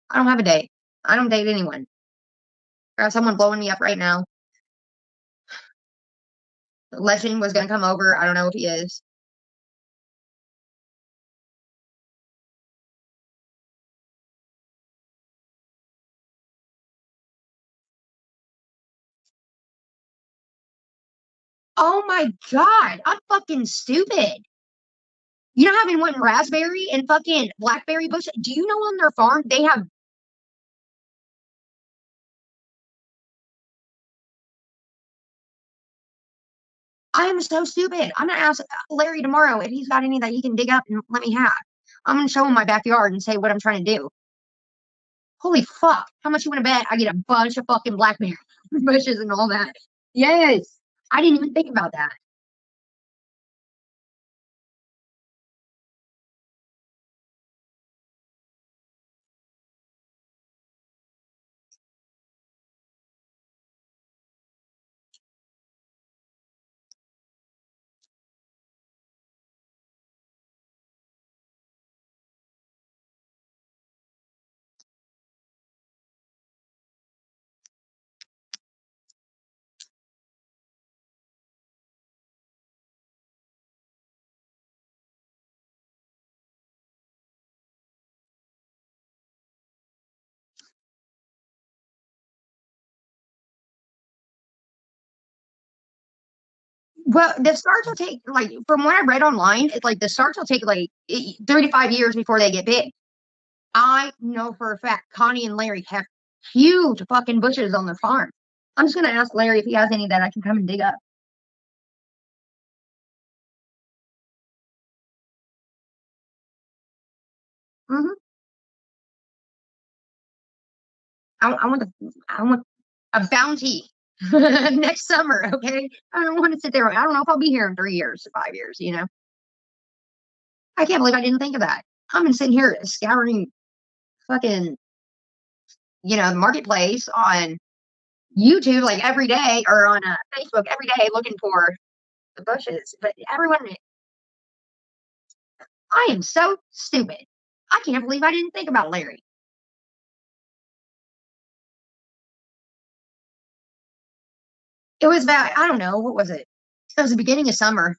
I don't have a date. I don't date anyone. I have someone blowing me up right now. The legend was gonna come over. I don't know if he is. Oh my god, I'm fucking stupid. You know having one raspberry and fucking blackberry bush? Do you know on their farm they have I am so stupid. I'm gonna ask Larry tomorrow if he's got any that he can dig up and let me have. I'm gonna show him my backyard and say what I'm trying to do. Holy fuck. How much you wanna bet I get a bunch of fucking blackberry bushes and all that? Yes. I didn't even think about that. Well, the starts will take like from what I read online, it's like the starts will take like 3 to 5 years before they get big. I know for a fact Connie and Larry have huge fucking bushes on their farm. I'm just gonna ask Larry if he has any that I can come and dig up. Hmm. I want a bounty next summer. Okay, I don't want to sit there. I don't know if I'll be here in 3 years, 5 years. I can't believe I didn't think of that. I've been sitting here scouring fucking the marketplace on YouTube like every day or on Facebook every day looking for the bushes. But everyone, I am so stupid. I can't believe I didn't think about Larry. It was about I don't know what was it. It was the beginning of summer.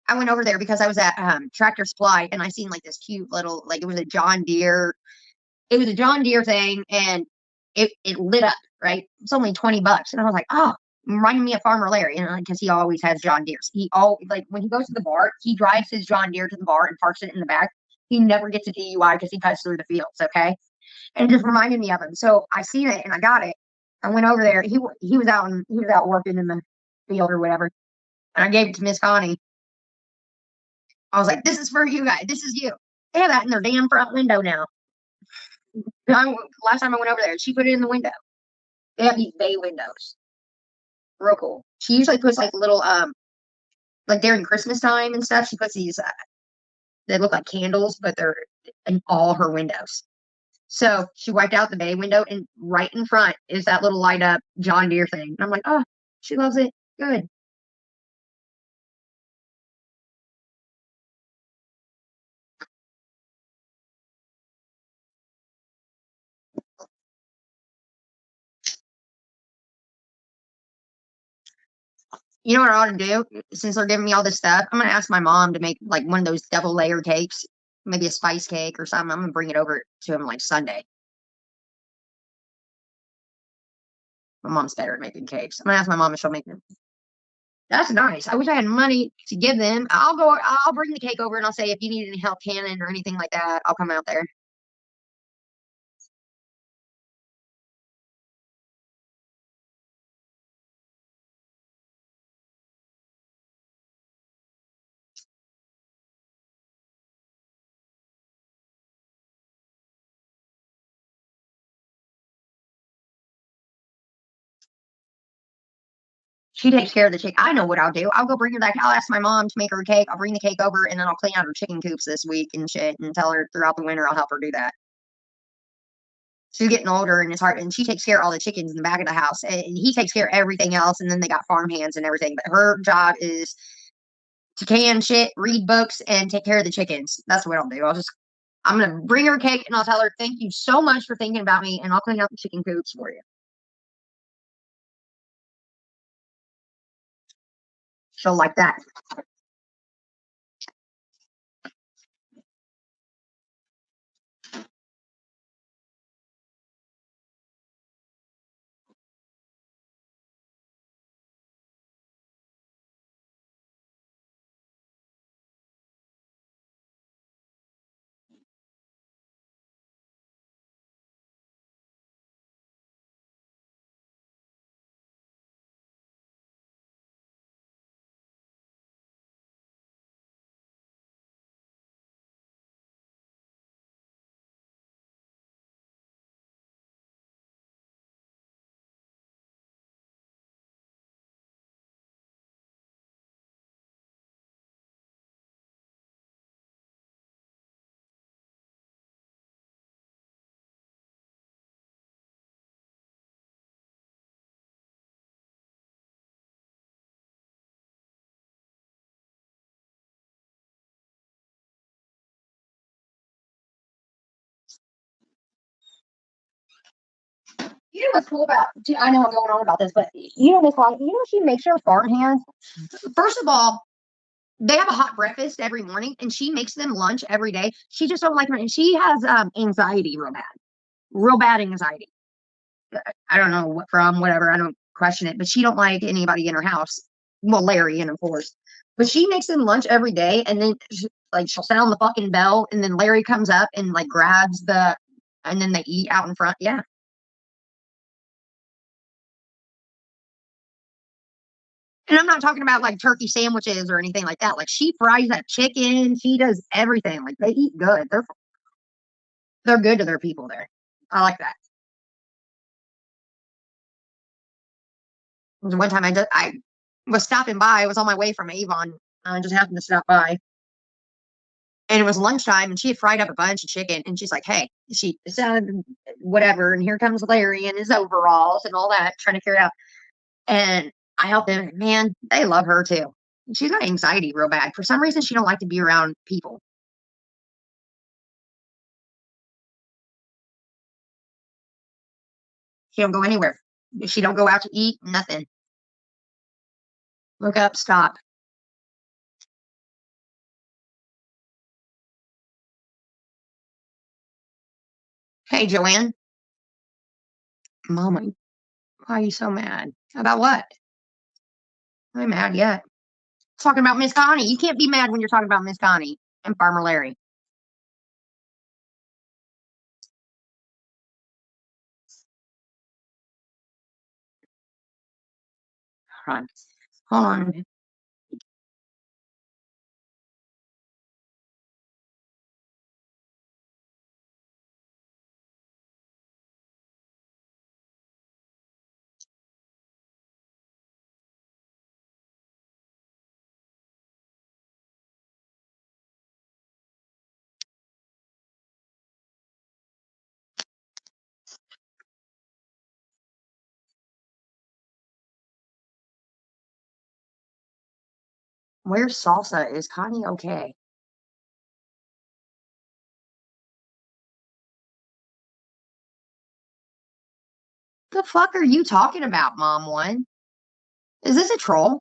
I went over there because I was at Tractor Supply and I seen like this cute little like it was a John Deere. It was a John Deere thing and it lit up right. It's only $20 and I was like reminding me of Farmer Larry, because he always has John Deere's. He all like when he goes to the bar, he drives his John Deere to the bar and parks it in the back. He never gets a DUI because he cuts through the fields. Okay, and it just reminded me of him. So I seen it and I got it. I went over there. He was out working in the field or whatever, and I gave it to Miss Connie. I was like, "This is for you guys. This is you." They have that in their damn front window now. Last time I went over there, she put it in the window. They have these bay windows. Real cool. She usually puts like little like during Christmas time and stuff. She puts these. They look like candles, but they're in all her windows. So she wiped out the bay window, and right in front is that little light up John Deere thing. And I'm like, oh, she loves it. Good. You know what I ought to do? Since they're giving me all this stuff, I'm gonna ask my mom to make like one of those double layer cakes, maybe a spice cake or something. I'm gonna bring it over to him like Sunday. My mom's better at making cakes. I'm gonna ask my mom if she'll make them. That's nice. I wish I had money to give them. I'll bring the cake over and I'll say if you need any help canning or anything like that, I'll come out there. She takes care of the chicken. I know what I'll do. I'll go bring her that. I'll ask my mom to make her a cake. I'll bring the cake over and then I'll clean out her chicken coops this week and shit and tell her throughout the winter I'll help her do that. She's getting older and it's hard and she takes care of all the chickens in the back of the house and he takes care of everything else and then they got farm hands and everything. But her job is to can shit, read books, and take care of the chickens. That's what I'll do. I'm gonna bring her a cake and I'll tell her thank you so much for thinking about me and I'll clean out the chicken coops for you. She'll like that. You know what's cool about? I know I'm going on about this, but you know Miss Long. You know she makes her farm hands. First of all, they have a hot breakfast every morning, and she makes them lunch every day. She just don't like her, and she has anxiety real bad anxiety. I don't know what from, whatever. I don't question it, but she don't like anybody in her house. Well, Larry, and of course, but she makes them lunch every day, and then like she'll sound the fucking bell, and then Larry comes up and like grabs and then they eat out in front. Yeah. And I'm not talking about like turkey sandwiches or anything like that. Like she fries that chicken. She does everything. Like they eat good. They're good to their people there. I like that. One time I was stopping by. I was on my way from Avon. I just happened to stop by, and it was lunchtime. And she had fried up a bunch of chicken. And she's like, "Hey," she said, "Whatever." And here comes Larry in his overalls and all that, trying to carry out. And I helped them. Man, they love her too. She's got anxiety real bad. For some reason, she don't like to be around people. She don't go anywhere. She don't go out to eat. Nothing. Look up. Stop. Hey, Joanne. Mama, why are you so mad? About what? I'm mad yet. Talking about Miss Connie. You can't be mad when you're talking about Miss Connie and Farmer Larry. Hold on. Hold on. Where's salsa? Is Connie okay? The fuck are you talking about, Mom One? Is this a troll?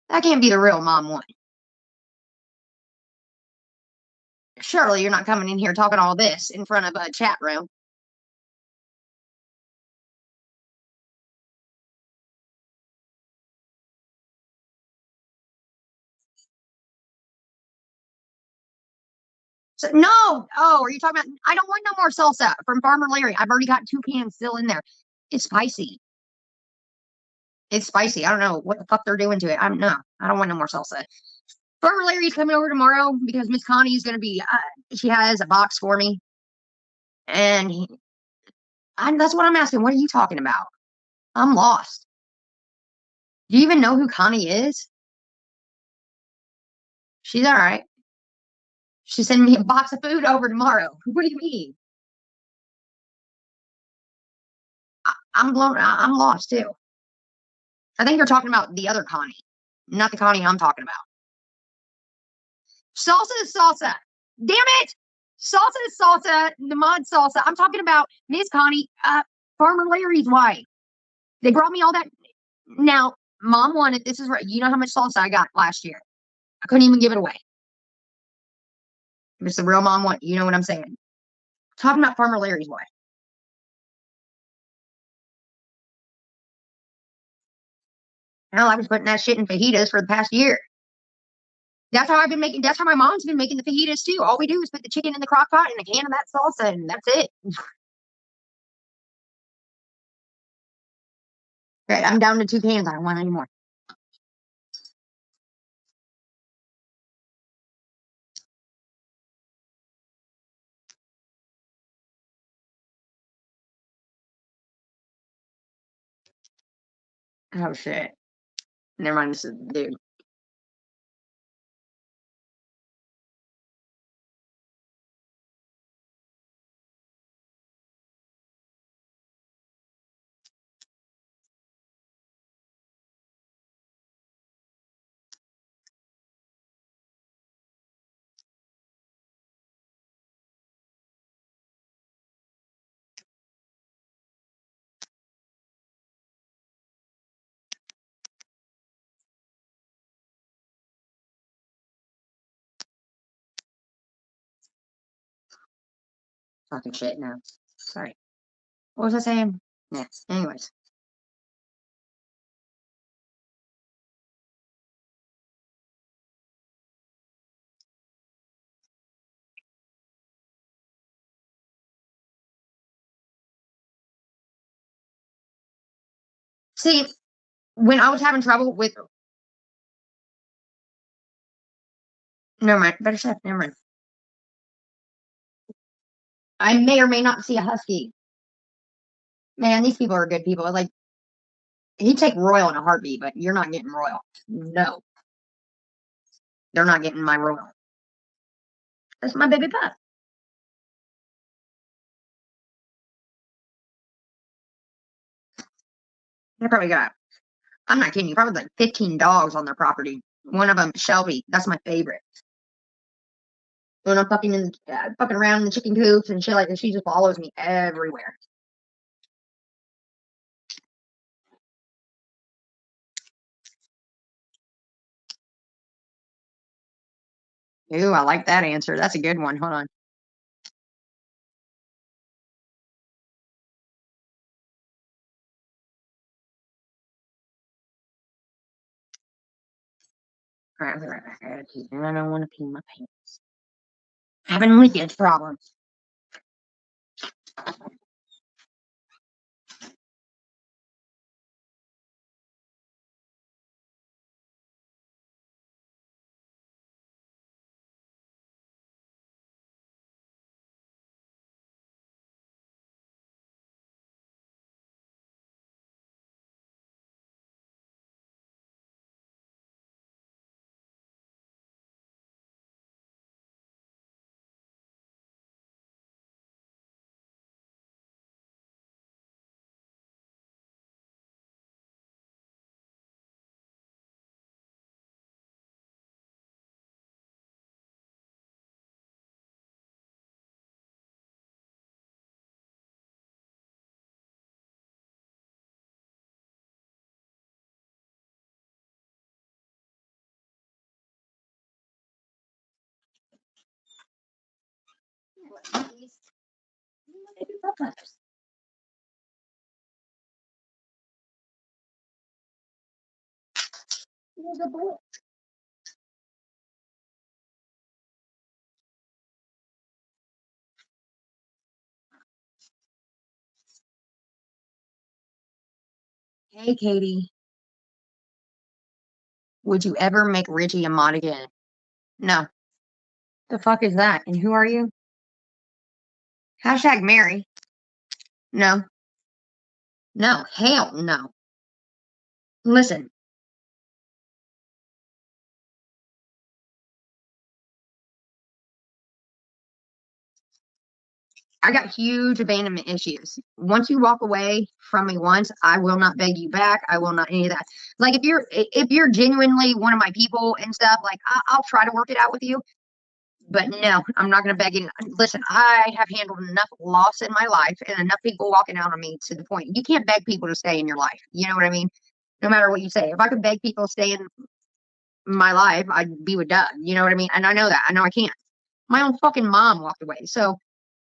That can't be the real Mom One. Surely you're not coming in here talking all this in front of a chat room. So, no. Oh, are you talking about? I don't want no more salsa from Farmer Larry. I've already got 2 cans still in there. It's spicy. It's spicy. I don't know what the fuck they're doing to it. I don't know. I don't want no more salsa. Farmer Larry's coming over tomorrow because Miss Connie is going to be. She has a box for me, and that's what I'm asking. What are you talking about? I'm lost. Do you even know who Connie is? She's all right. She's sending me a box of food over tomorrow. What do you mean? I'm blown. I'm lost too. I think you're talking about the other Connie, not the Connie I'm talking about. Salsa is salsa. Damn it! Salsa is salsa. The mod salsa. I'm talking about Miss Connie, Farmer Larry's wife. They brought me all that. Now, Mom wanted. This is right. You know how much salsa I got last year. I couldn't even give it away. It's the real Mom one. You know what I'm saying? Talking about Farmer Larry's wife. Hell, I was putting that shit in fajitas for the past year. That's how I've been making. That's how my mom's been making the fajitas too. All we do is put the chicken in the crock pot and a can of that salsa, and that's it. Right, I'm down to 2 cans. I don't want any more. Oh shit! Never mind. This is dude. Talking shit now. Sorry. What was I saying? Yeah. Anyways. See, when I was having trouble with, never mind. Better chef. Never mind. I may or may not see a husky. Man, these people are good people. Like he'd take Royal in a heartbeat, but you're not getting Royal. No, they're not getting my Royal. That's my baby pup. They probably got. I'm not kidding you. Probably like 15 dogs on their property. One of them, Shelby. That's my favorite. When I'm fucking around in the chicken coops and shit like that, she just follows me everywhere. Ooh, I like that answer. That's a good one. Hold on. All right, I'll be right back. I don't want to pee my pants. Having leakage problems. Hey, Katie, would you ever make Richie a mod again? No. The fuck is that? And who are you? Hashtag Mary. No. No. Hell no. Listen, I got huge abandonment issues. Once you walk away from me once, I will not beg you back. I will not any of that. Like if you're genuinely one of my people and stuff, like I'll try to work it out with you. But no, I'm not going to beg you. Listen, I have handled enough loss in my life and enough people walking out on me to the point you can't beg people to stay in your life. You know what I mean? No matter what you say. If I could beg people to stay in my life, I'd be with Doug. You know what I mean? And I know that. I know I can't. My own fucking mom walked away. So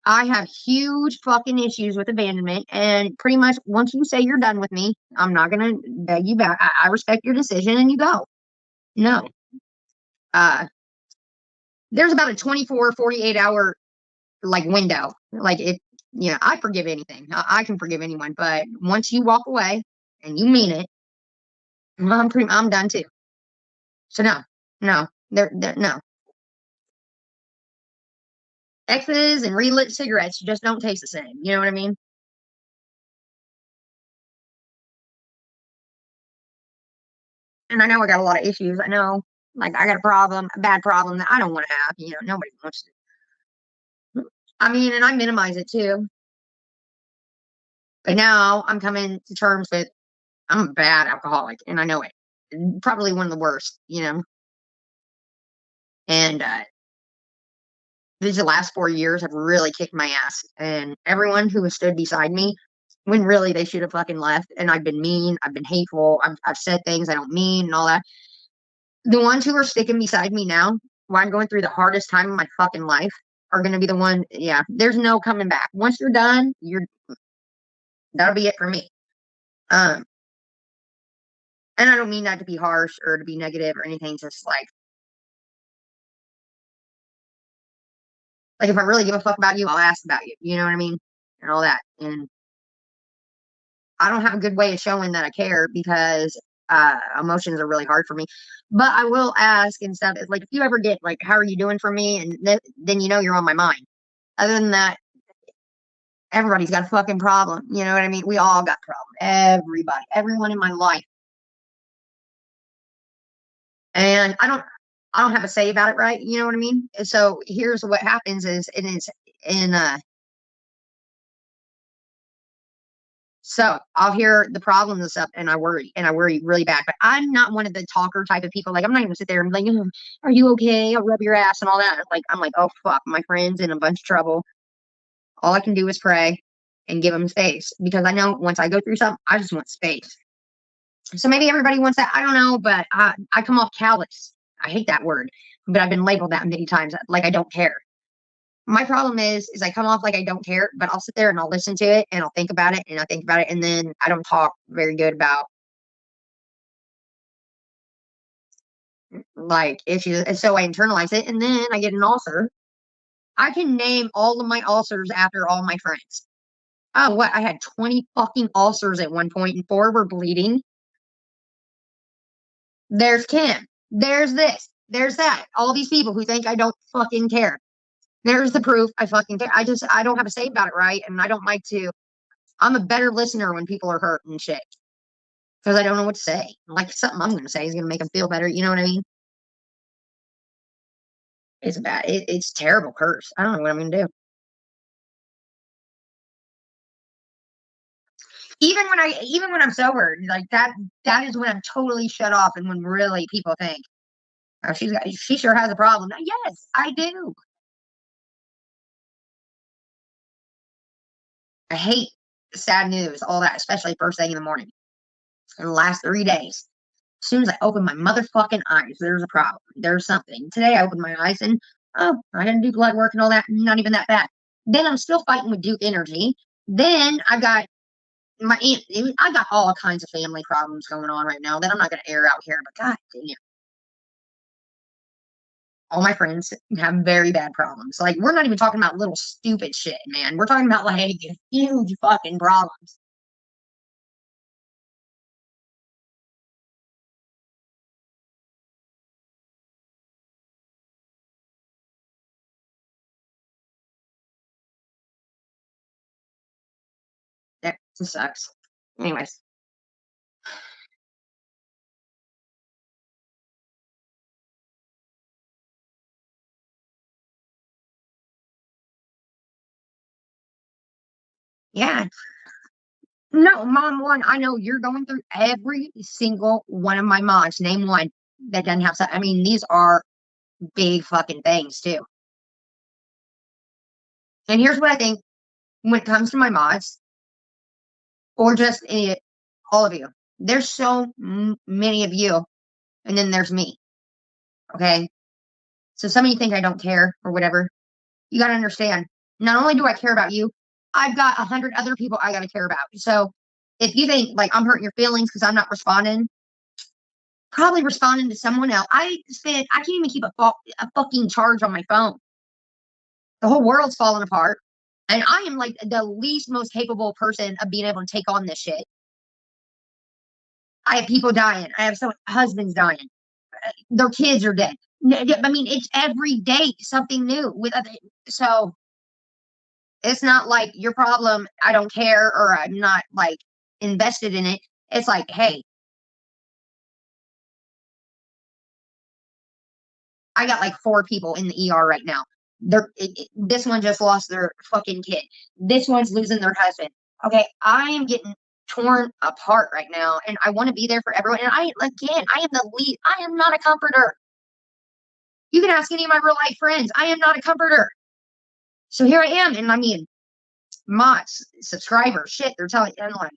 I have huge fucking issues with abandonment. And pretty much once you say you're done with me, I'm not going to beg you back. I respect your decision and you go. No. Uh, there's about a 24, 48 hour like window. Like it, I forgive anything. I can forgive anyone. But once you walk away and you mean it, I'm done too. So no, no, no. X's and relit cigarettes just don't taste the same. You know what I mean? And I know I got a lot of issues. I know, like, I got a bad problem that I don't want to have. Nobody wants to. I mean, and I minimize it too. But now I'm coming to terms with I'm a bad alcoholic, and I know it. Probably one of the worst. And these last 4 years have really kicked my ass. And everyone who has stood beside me, when really they should have fucking left. And I've been mean, I've been hateful, I've said things I don't mean, and all that. The ones who are sticking beside me now, while I'm going through the hardest time of my fucking life, are going to be the one. Yeah, there's no coming back. Once you're done, that'll be it for me. Um, and I don't mean that to be harsh or to be negative or anything. Just like if I really give a fuck about you, I'll ask about you. You know what I mean? And all that. And I don't have a good way of showing that I care because emotions are really hard for me. But I will ask and stuff. Like if you ever get like, how are you doing for me? And then you're on my mind. Other than that, everybody's got a fucking problem. You know what I mean? We all got problems. Everybody, everyone in my life. And I don't have a say about it, right? You know what I mean? And so here's what happens is it is in so I'll hear the problems and stuff and I worry really bad. But I'm not one of the talker type of people. Like I'm not gonna sit there and be like, "Oh, are you okay? I'll rub your ass and all that." Like I'm like, oh fuck, my friend's in a bunch of trouble. All I can do is pray and give them space because I know once I go through something, I just want space. So maybe everybody wants that. I don't know, but I come off callous. I hate that word, but I've been labeled that many times. Like I don't care. My problem is I come off like I don't care, but I'll sit there and I'll listen to it and I'll think about it and I'll think about it, and then I don't talk very good about like issues, and so I internalize it, and then I get an ulcer. I can name all of my ulcers after all my friends. Oh, what? I had 20 fucking ulcers at one point, and 4 were bleeding. There's Kim. There's this. There's that. All these people who think I don't fucking care. There's the proof I fucking care. I don't have a say about it, right? And I don't like to. I'm a better listener when people are hurt and shit because I don't know what to say. Like something I'm going to say is going to make them feel better. You know what I mean? It's bad. It's terrible curse. I don't know what I'm going to do. Even when I'm sober, like that is when I'm totally shut off and when really people think, oh, she sure has a problem. Yes, I do. I hate sad news, all that, especially first thing in the morning. In the last 3 days, as soon as I open my motherfucking eyes, there's a problem. There's something. Today I opened my eyes and Oh, I didn't do blood work and all that. Not even that bad. Then I'm still fighting with Duke Energy. Then I got my aunt. I got all kinds of family problems going on right now that I'm not going to air out here. But God damn, all my friends have very bad problems. Like we're not even talking about little stupid shit, man. We're talking about like huge fucking problems. That just sucks. Anyways, yeah. No, mom one. I know you're going through every single one of my mods. Name one that doesn't have some. I mean, these are big fucking things too. And here's what I think when it comes to my mods, or just all of you. There's so many of you, and then there's me. Okay, so some of you think I don't care or whatever. You got to understand. Not only do I care about you, I've got 100 other people I got to care about. So if you think like I'm hurting your feelings because I'm not responding, probably responding to someone else. I can't even keep a fucking charge on my phone. The whole world's falling apart. And I am like the least most capable person of being able to take on this shit. I have people dying. I have some husbands dying. Their kids are dead. I mean, it's every day something new with other. So it's not like your problem. I don't care or I'm not like invested in it. It's like, hey, I got like 4 people in the ER right now. This one just lost their fucking kid. This one's losing their husband. Okay, I am getting torn apart right now, and I want to be there for everyone. And I am the lead. I am not a comforter. You can ask any of my real life friends. I am not a comforter. So here I am, and I mean, mods, subscribers, shit. They're telling, and like,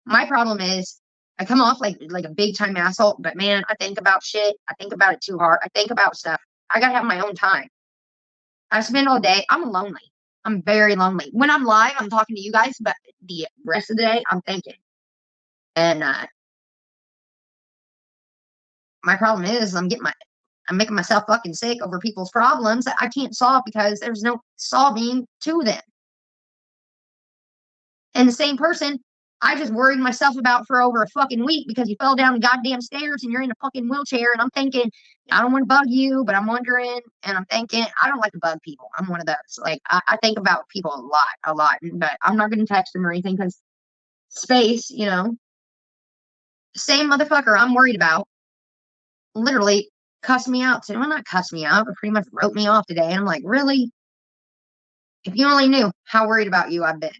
my problem is, I come off like a big time asshole, but man, I think about shit. I think about it too hard. I think about stuff. I gotta have my own time. I spend all day. I'm lonely. I'm very lonely. When I'm live, I'm talking to you guys, but the rest of the day, I'm thinking. And my problem is, I'm making myself fucking sick over people's problems that I can't solve because there's no solving to them. And the same person I just worried myself about for over a fucking week because you fell down the goddamn stairs and you're in a fucking wheelchair. And I'm thinking, I don't want to bug you, but I'm wondering, and I'm thinking, I don't like to bug people. I'm one of those. Like, I think about people a lot, but I'm not going to text them or anything because space, same motherfucker I'm worried about literally cussed me out. Well, not cussed me out, but pretty much wrote me off today. And I'm like, really? If you only knew how worried about you I've been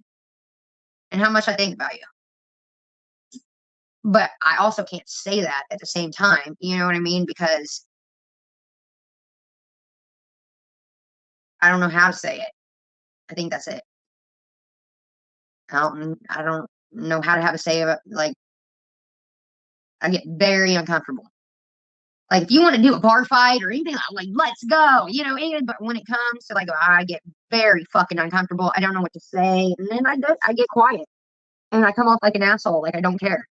and how much I think about you. But I also can't say that at the same time. You know what I mean? Because I don't know how to say it. I think that's it. I don't know how to have a say about like I get very uncomfortable. Like if you want to do a bar fight or anything like let's go, but when it comes to like I get very fucking uncomfortable. I don't know what to say. And then I get quiet and I come off like an asshole, like I don't care.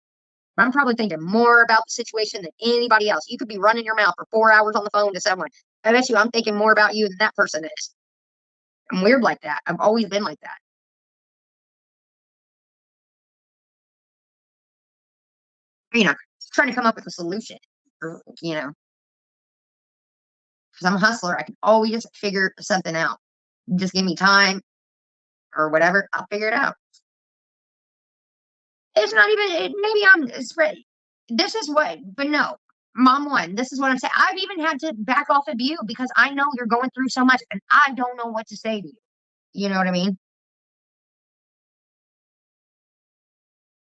But I'm probably thinking more about the situation than anybody else. You could be running your mouth for 4 hours on the phone to someone. I bet you I'm thinking more about you than that person is. I'm weird like that. I've always been like that. Trying to come up with a solution. Because I'm a hustler. I can always figure something out. Just give me time or whatever. I'll figure it out. It's not even, maybe I'm spread. This is what, but no, mom one, this is what I'm saying. I've even had to back off of you because I know you're going through so much and I don't know what to say to you. You know what I mean?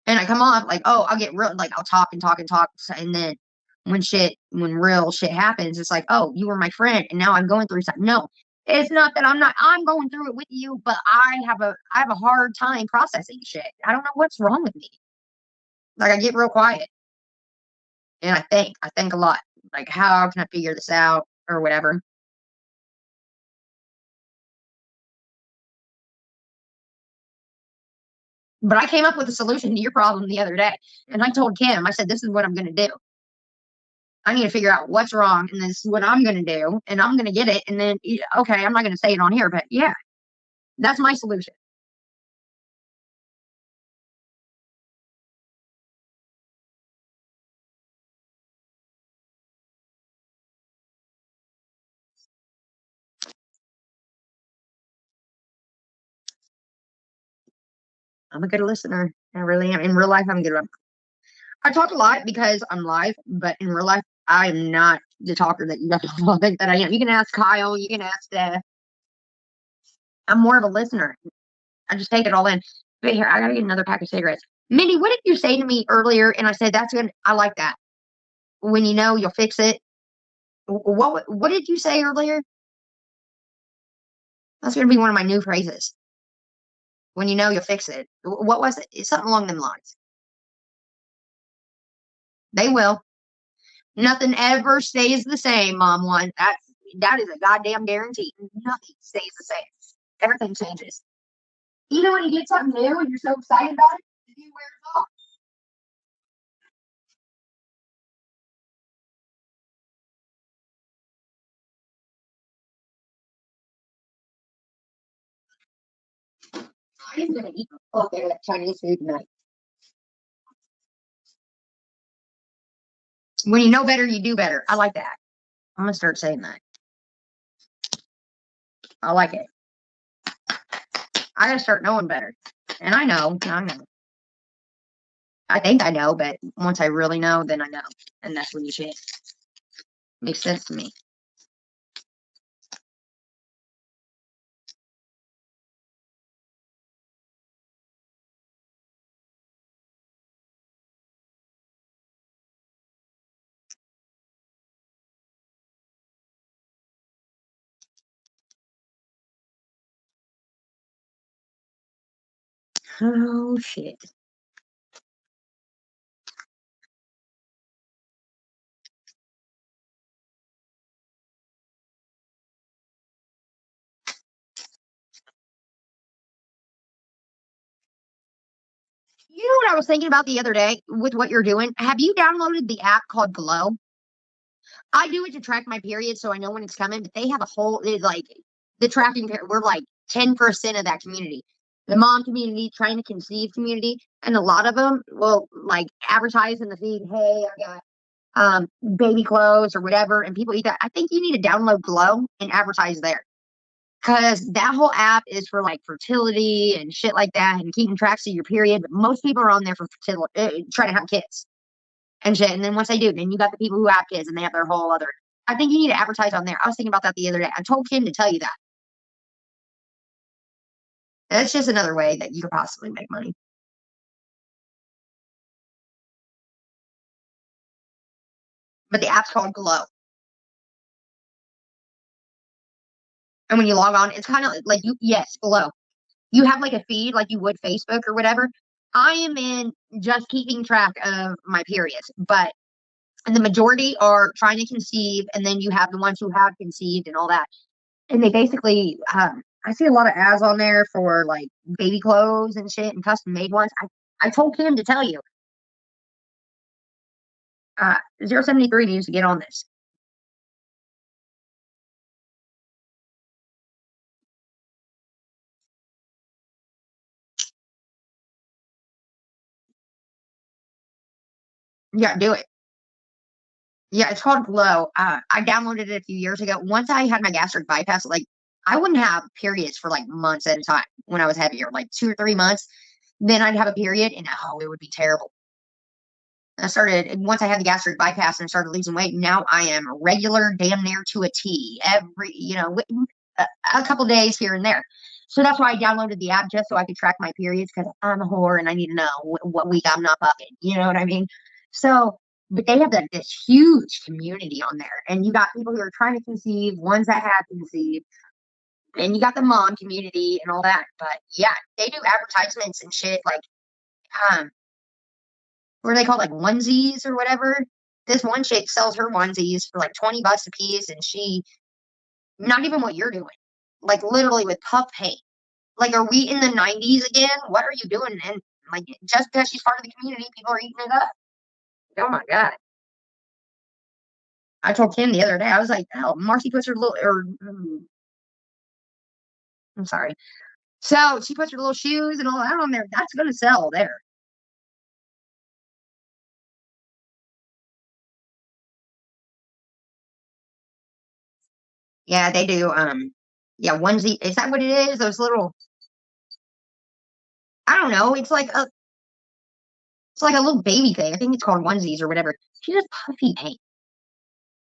And I come off like, oh, I'll get real, like I'll talk and talk and talk. And then when real shit happens, it's like, oh, you were my friend and now I'm going through something. No, it's not that I'm going through it with you, but I have a hard time processing shit. I don't know what's wrong with me. Like I get real quiet and I think a lot. Like, how can I figure this out or whatever? But I came up with a solution to your problem the other day. And I told Kim, I said, this is what I'm going to do. I need to figure out what's wrong. And this is what I'm going to do. And I'm going to get it. And then, okay, I'm not going to say it on here, but yeah, that's my solution. I'm a good listener. I really am. In real life, I'm good. I talk a lot because I'm live, but in real life, I am not the talker that you guys all think that I am. You can ask Kyle. You can ask. I'm more of a listener. I just take it all in. But here, I gotta get another pack of cigarettes. Mindy, what did you say to me earlier? And I said that's good. I like that. When you know, you'll fix it. What did you say earlier? That's gonna be one of my new phrases. When you know, you'll fix it. What was it? It's something along them lines. They will. Nothing ever stays the same, Mom. That is a goddamn guarantee. Nothing stays the same. Everything changes. Even when you get something new and you're so excited about it, it wears off. I am gonna eat the fuck out of that Chinese food tonight. When you know better, you do better. I like that. I'm gonna start saying that. I like it. I gotta start knowing better. And I know. I think I know, but once I really know, then I know. And that's when you change. Makes sense to me. Oh shit. You know what I was thinking about the other day with what you're doing? Have you downloaded the app called Glow? I do it to track my period so I know when it's coming, but they have a whole like the tracking we're like 10% of that community. The mom community, trying to conceive community, and a lot of them will like advertise in the feed, hey, I got baby clothes or whatever, and people eat that. I think you need to download Glow and advertise there. Because that whole app is for like fertility and shit like that and keeping tracks of your period. But most people are on there for fertility, trying to have kids and shit. And then once they do, then you got the people who have kids and they have their whole other. I think you need to advertise on there. I was thinking about that the other day. I told Kim to tell you that. That's just another way that you could possibly make money. But the app's called Glow. And when you log on, it's kind of like yes, Glow. You have like a feed like you would Facebook or whatever. I am in just keeping track of my periods, but and the majority are trying to conceive, and then you have the ones who have conceived and all that. And they basically, I see a lot of ads on there for like baby clothes and shit and custom made ones. I told Kim to tell you, 073 needs to get on this. Yeah, do it. Yeah, it's called Glow. I downloaded it a few years ago. Once I had my gastric bypass, like I wouldn't have periods for like months at a time when I was heavier, like 2 or 3 months. Then I'd have a period, and oh, it would be terrible. I started once I had the gastric bypass and started losing weight. Now I am regular, damn near to a T. Every a couple days here and there. So that's why I downloaded the app just so I could track my periods because I'm a whore and I need to know what week I'm not fucking. You know what I mean? So, but they have this huge community on there, and you got people who are trying to conceive, ones that have conceived, and you got the mom community and all that. But yeah, they do advertisements and shit like um what are they called, like onesies or whatever. This one chick sells her onesies for like $20 a piece, and she not even what you're doing, like literally with puff paint. Like, are we in the 90s again? What are you doing? And Like, just because she's part of the community, people are eating it up. Oh my God. I told Kim the other day, I was like, oh, Marcy puts her little, I'm sorry. So she puts her little shoes and all that on there. That's going to sell there. Yeah, they do. Yeah, onesie. Is that what it is? Those little, I don't know. It's like a little baby thing. I think it's called onesies or whatever. She does puffy paint.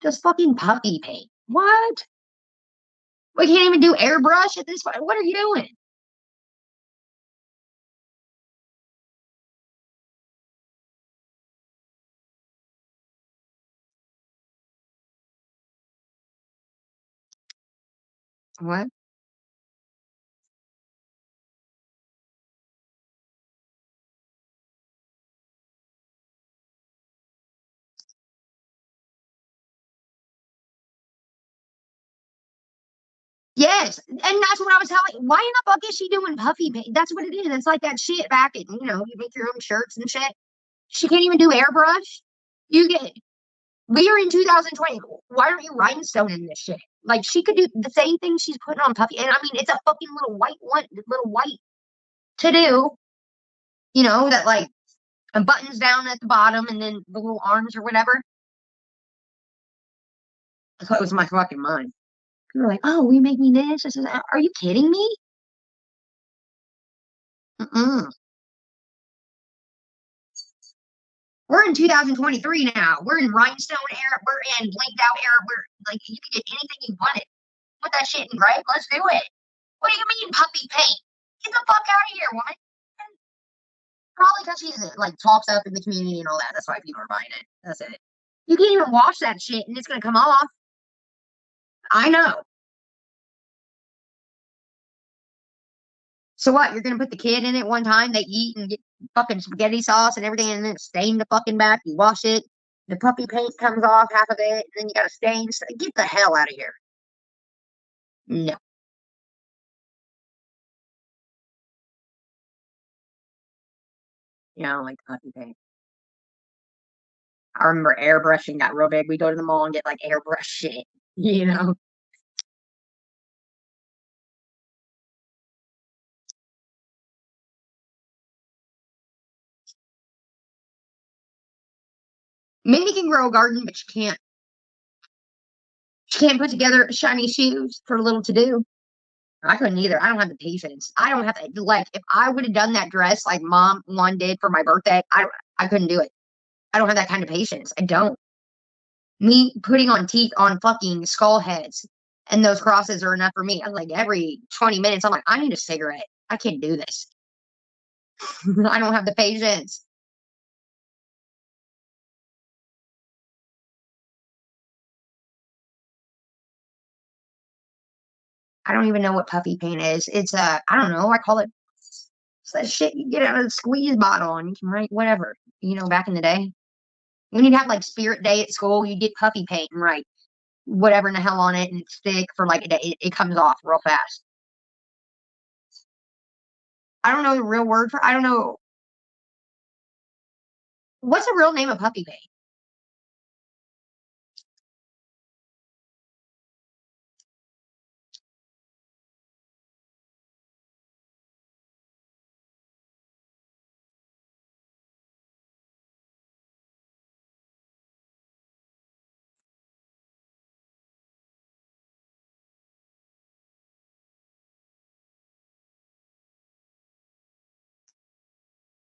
Just fucking puppy paint. What? We can't even do airbrush at this point. What are you doing? What? Yes, and that's what I was telling. Why in the fuck is she doing puffy paint? That's what it is. It's like that shit back in, you make your own shirts and shit. She can't even do airbrush. You get. We are in 2020. Why aren't you rhinestoning this shit? Like she could do the same thing she's putting on puffy. And I mean, it's a fucking little white one, little white to do. That like buttons down at the bottom and then the little arms or whatever. That's what was my fucking mind. People were like, "Oh, we making this?" I said, "Are you kidding me?" Mm-mm. We're in 2023 now. We're in rhinestone era. We're in blanked out era. We're like, you can get anything you wanted. Put that shit in gray. Let's do it. What do you mean puppy paint? Get the fuck out of here, woman. Probably because she's like talks up in the community and all that. That's why people are buying it. That's it. You can't even wash that shit and it's gonna come off. I know. So what? You're gonna put the kid in it one time, they eat and get fucking spaghetti sauce and everything, and then stain the fucking back. You wash it, the puppy paint comes off half of it, and then you got a stain. So get the hell out of here. No, I don't like puppy paint. I remember airbrushing got real big. We go to the mall and get like airbrush shit. You know, Minnie can grow a garden, but she can't put together shiny shoes for little to do. I couldn't either. I don't have the patience. I don't have to like if I would have done that dress like mom one did for my birthday, I couldn't do it. I don't have that kind of patience. I don't. Me putting on teeth on fucking skull heads and those crosses are enough for me. I'm like every 20 minutes, I'm like, I need a cigarette. I can't do this. I don't have the patience. I don't even know what puffy paint is. It's I don't know. I call it it's that shit you get out of the squeeze bottle and you can write whatever. Back in the day. When you'd have like spirit day at school, you'd get puffy paint and write whatever in the hell on it and it's thick for like a day. It comes off real fast. I don't know the real word for I don't know what's the real name of puppy paint.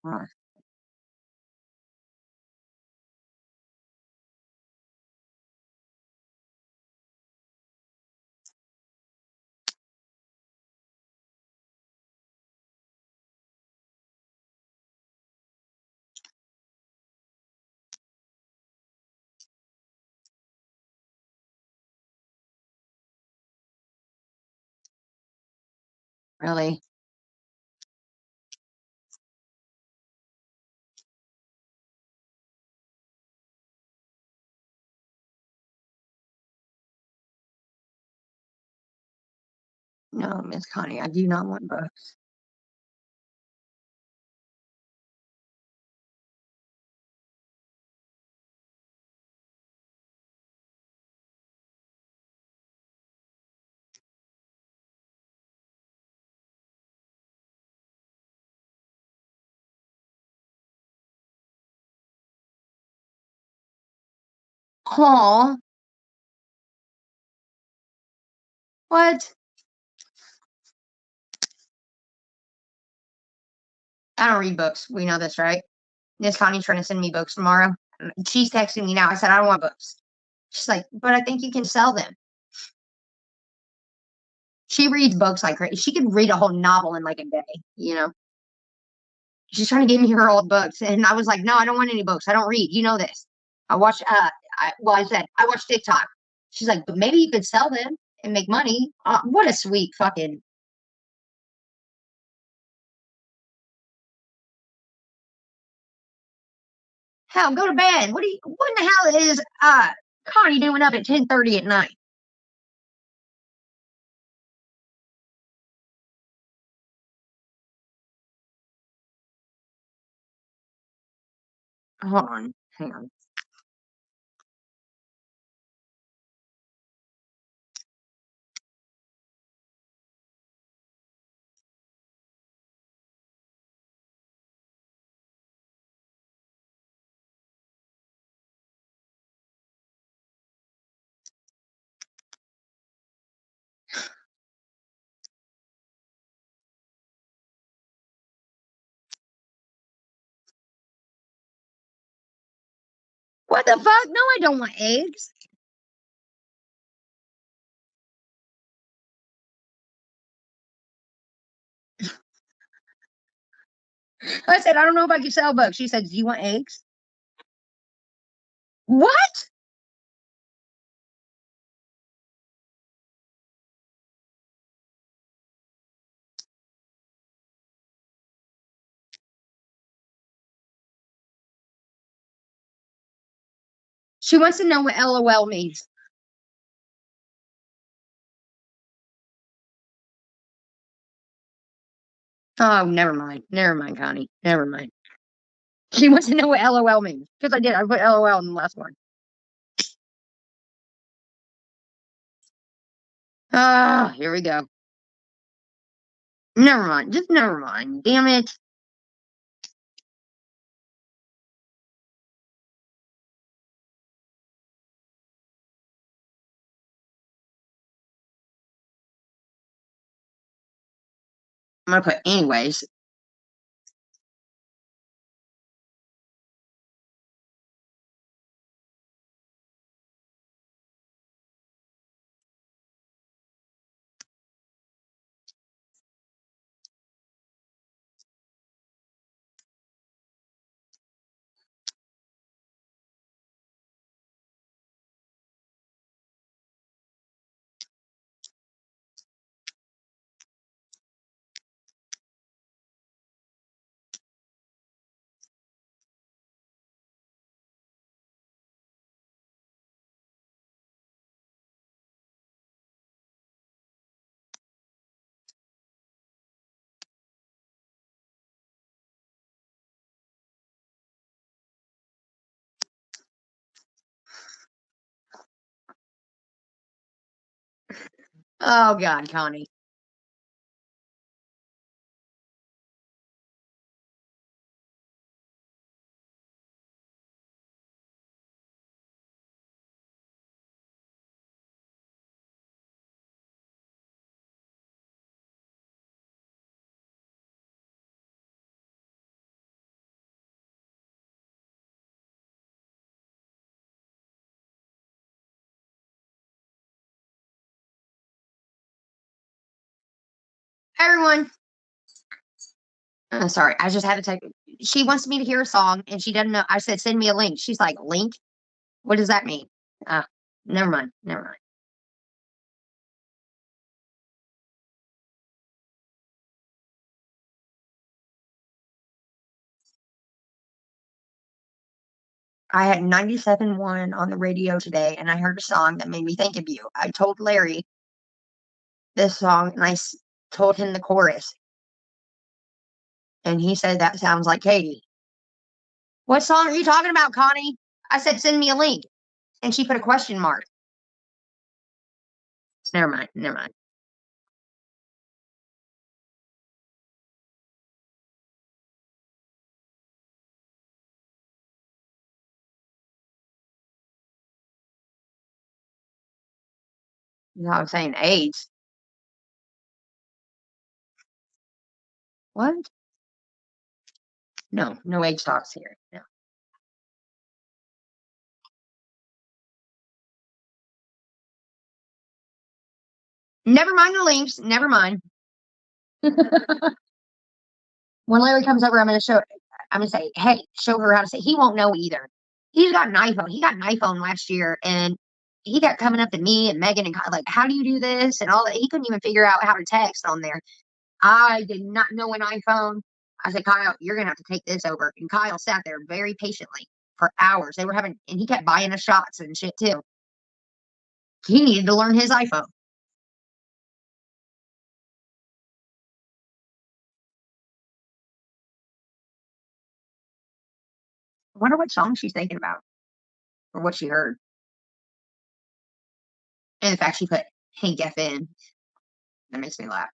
Oh, really? No, Miss Connie, I do not want books. Aw. What? I don't read books. We know this, right? Miss Connie's trying to send me books tomorrow. She's texting me now. I said, I don't want books. She's like, but I think you can sell them. She reads books like crazy. She could read a whole novel in like a day. She's trying to give me her old books. And I was like, no, I don't want any books. I don't read. You know this. I watch, I said, I watch TikTok. She's like, but maybe you could sell them and make money. What a sweet fucking. Hell, go to bed. What in the hell is, Connie doing up at 10:30 at night? Hold on. Hang on. What the fuck? No, I don't want eggs. I said, I don't know if I can sell books. She said, do you want eggs? What? She wants to know what LOL means. Oh, never mind. Never mind, Connie. Never mind. She wants to know what LOL means. Because I did. I put LOL in the last one. Ah, here we go. Never mind. Just never mind. Damn it. I'm gonna put anyways. Oh God, Connie. Everyone. Sorry, I just had to take. She wants me to hear a song, and she doesn't know. I said, send me a link. She's like, link? What does that mean? Ah, never mind. Never mind. I had 97.1 on the radio today, and I heard a song that made me think of you. I told Larry this song, and told him the chorus, and he said that sounds like Katie. What song are you talking about, Connie? I said, send me a link, and she put a question mark. Never mind. Never mind. You know what I'm saying? AIDS. What? No, no AIDS talks here. No. Never mind the links. Never mind. When Larry comes over, I'm gonna say, hey, show her how to say. He won't know either. He's got an iPhone. He got an iPhone last year, and he got coming up to me and Megan and like, how do you do this and all that. He couldn't even figure out how to text on there. I did not know an iPhone. I said, Kyle, you're gonna have to take this over. And Kyle sat there very patiently for hours. They were having, and he kept buying us shots and shit too. He needed to learn his iPhone. I wonder what song she's thinking about or what she heard. And the fact she put Hank F in, that makes me laugh.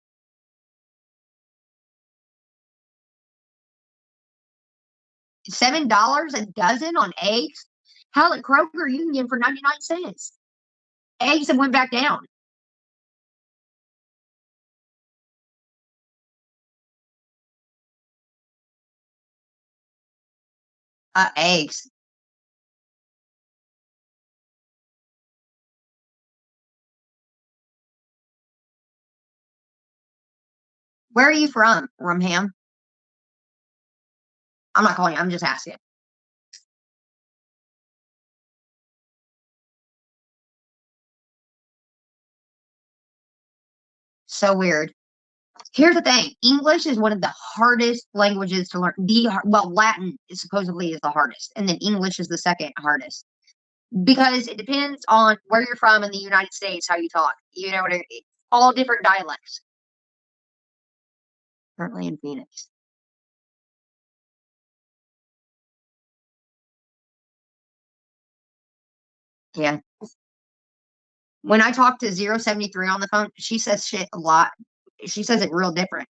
$7 a dozen on eggs. Hell, at Kroger, you can get them for 99 cents. Eggs have went back down. Eggs. Where are you from, Rumham? I'm not calling you. I'm just asking. So weird. Here's the thing. English is one of the hardest languages to learn. Well, Latin is supposedly is the hardest, and then English is the second hardest because it depends on where you're from in the United States, how you talk. You know what I mean? All different dialects. Currently in Phoenix. Yeah. When I talk to 073 on the phone, she says shit a lot. She says it real different.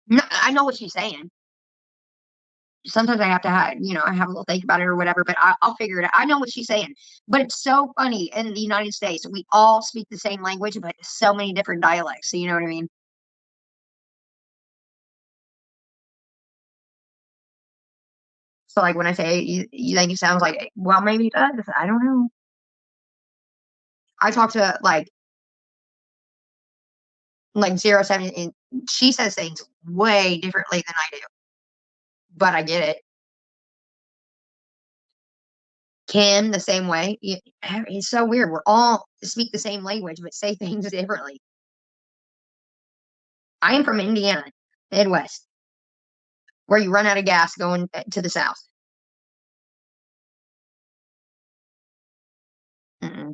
No, I know what she's saying. Sometimes I have to have, I have a little think about it or whatever, but I'll figure it out. I know what she's saying. But it's so funny in the United States. We all speak the same language, but so many different dialects. So you know what I mean? So like when I say you think it sounds like, well, maybe it does. I don't know. I talk to like 07 and she says things way differently than I do, but I get it. Kim the same way. It's so weird. We're all speak the same language, but say things differently. I am from Indiana, Midwest, where you run out of gas going to the south. Mm-mm.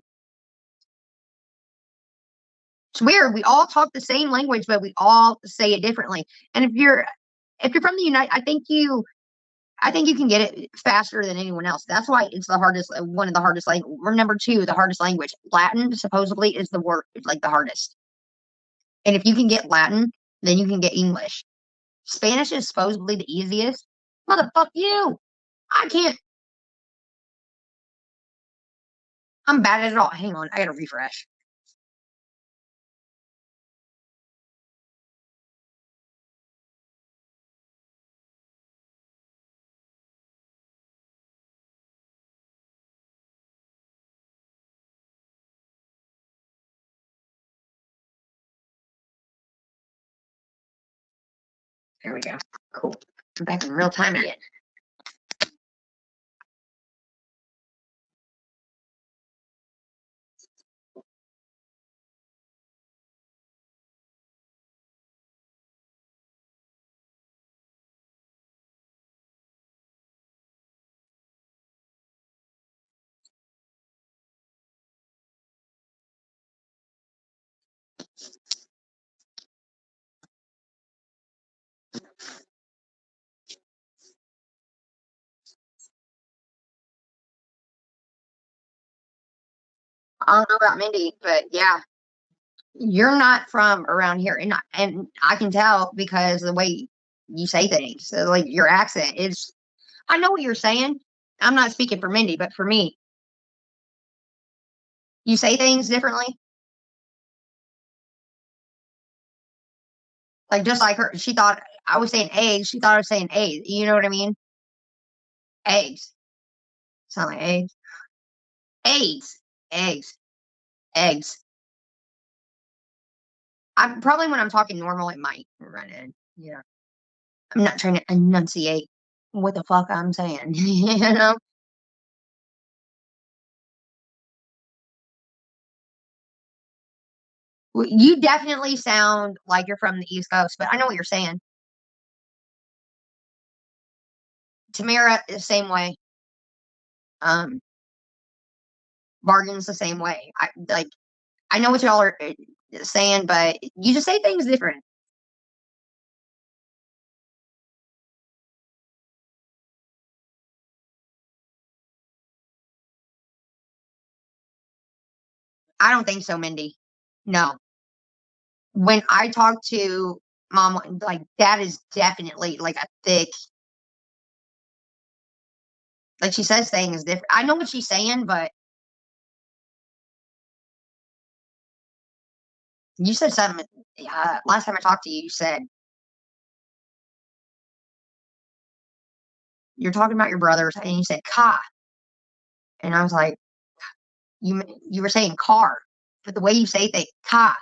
It's weird. We all talk the same language, but we all say it differently. And if you're from the United, I think you can get it faster than anyone else. That's why it's the hardest, one of the hardest language. We're number two, the hardest language. Latin supposedly is the word, like the hardest. And if you can get Latin, then you can get English. Spanish is supposedly the easiest. Motherfuck you! I can't. I'm bad at it all. Hang on, I gotta refresh. There we go. Cool. I'm back in real time again. I don't know about Mindy, but yeah, you're not from around here, and I can tell because the way you say things, so like your accent is. I know what you're saying. I'm not speaking for Mindy, but for me, You say things differently. Like just like her, she thought I was saying eggs. She thought I was saying eggs. You know what I mean? Eggs. Sound like eggs. Eggs. Eggs. Eggs. I'm probably when I'm talking normal, it might run in. Yeah. I'm not trying to enunciate what the fuck I'm saying. You know? You definitely sound like you're from the East Coast, but I know what you're saying. Tamara is the same way. Um, Bargain's the same way. I know what y'all are saying, but you just say things different. I don't think so, Mindy. No. When I talk to mom, like that is definitely like a thick, like she says things different. I know what she's saying, but you said something last time I talked to you. You said you're talking about your brothers, and you said "ka," and I was like, you were saying car, but the way you say things, "ka,"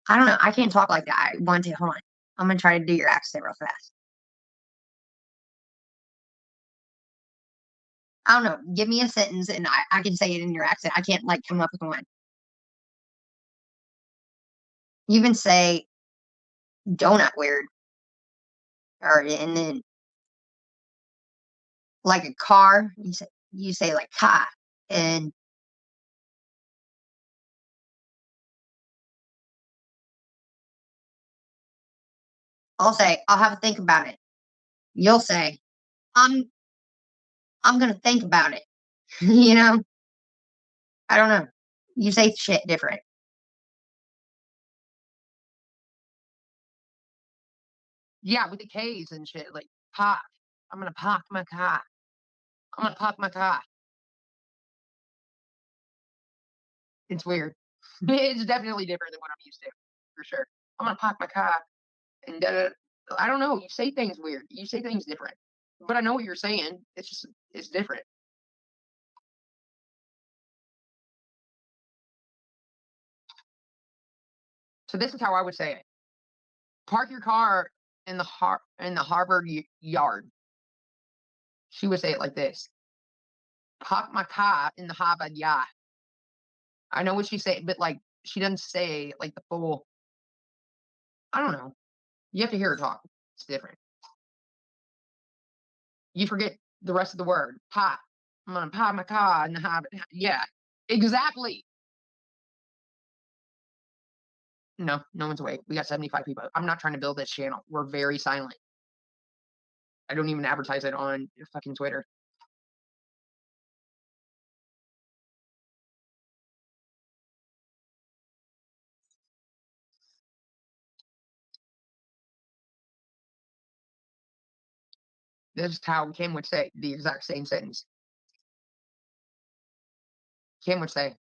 I don't know. I can't talk like that. I want to. Hold on. I'm gonna try to do your accent real fast. I don't know. Give me a sentence, and I can say it in your accent. I can't like come up with one. You even say donut weird, or and then like a car. You say like "ka," and I'll say I'll have to think about it. You'll say I'm I'm gonna think about it. You know, I don't know. You say shit different. Yeah, with the K's and shit, like park. I'm gonna park my car. I'm gonna park my car. It's weird. It's definitely different than what I'm used to, for sure. I'm gonna park my car and I don't know. You say things weird. You say things different. But I know what you're saying. It's just it's different. So this is how I would say it. Park your car in the Harvard yard. She would say it like this. Park my car in the Harvard yard. I know what she say, but like she doesn't say like the full. I don't know. You have to hear her talk. It's different. You forget the rest of the word. Pop. I'm gonna pop my car in the Harvard. Yeah, exactly. No, no one's awake. We got 75 people. I'm not trying to build this channel. We're very silent. I don't even advertise it on fucking Twitter. This is how Kim would say the exact same sentence. Kim would say,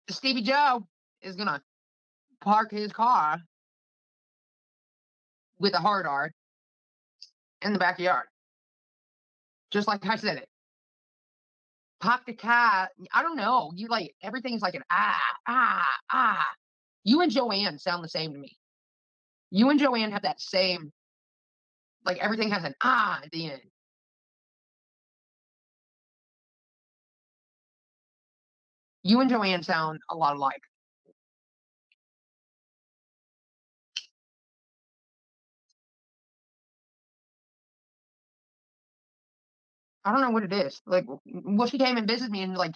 Stevie Joe is gonna park his car with a hard R in the backyard. Just like I said it. Park the car. I don't know. You like everything's like an ah. You and Joanne sound the same to me. You and Joanne have that same, like everything has an at the end. You and Joanne sound a lot alike. I don't know what it is. Like, well, she came and visited me, and like,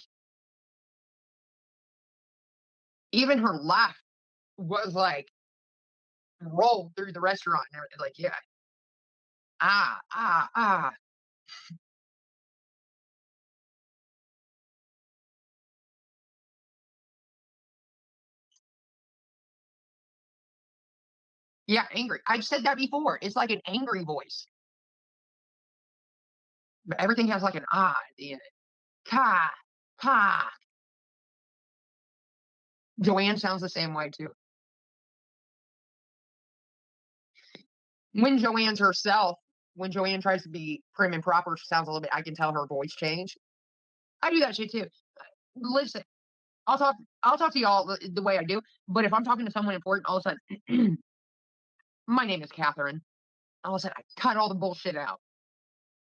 even her laugh was like rolled through the restaurant and everything. Like, yeah, ah. Yeah, angry. I've said that before. It's like an angry voice. But everything has like an I at the end. Ka, ka. Joanne sounds the same way too. When Joanne's herself, when Joanne tries to be prim and proper, she sounds a little bit. I can tell her voice change. I do that shit too. Listen, I'll talk. I'll talk to y'all the way I do. But if I'm talking to someone important, all of a sudden, my name is Catherine. All of a sudden, I cut all the bullshit out.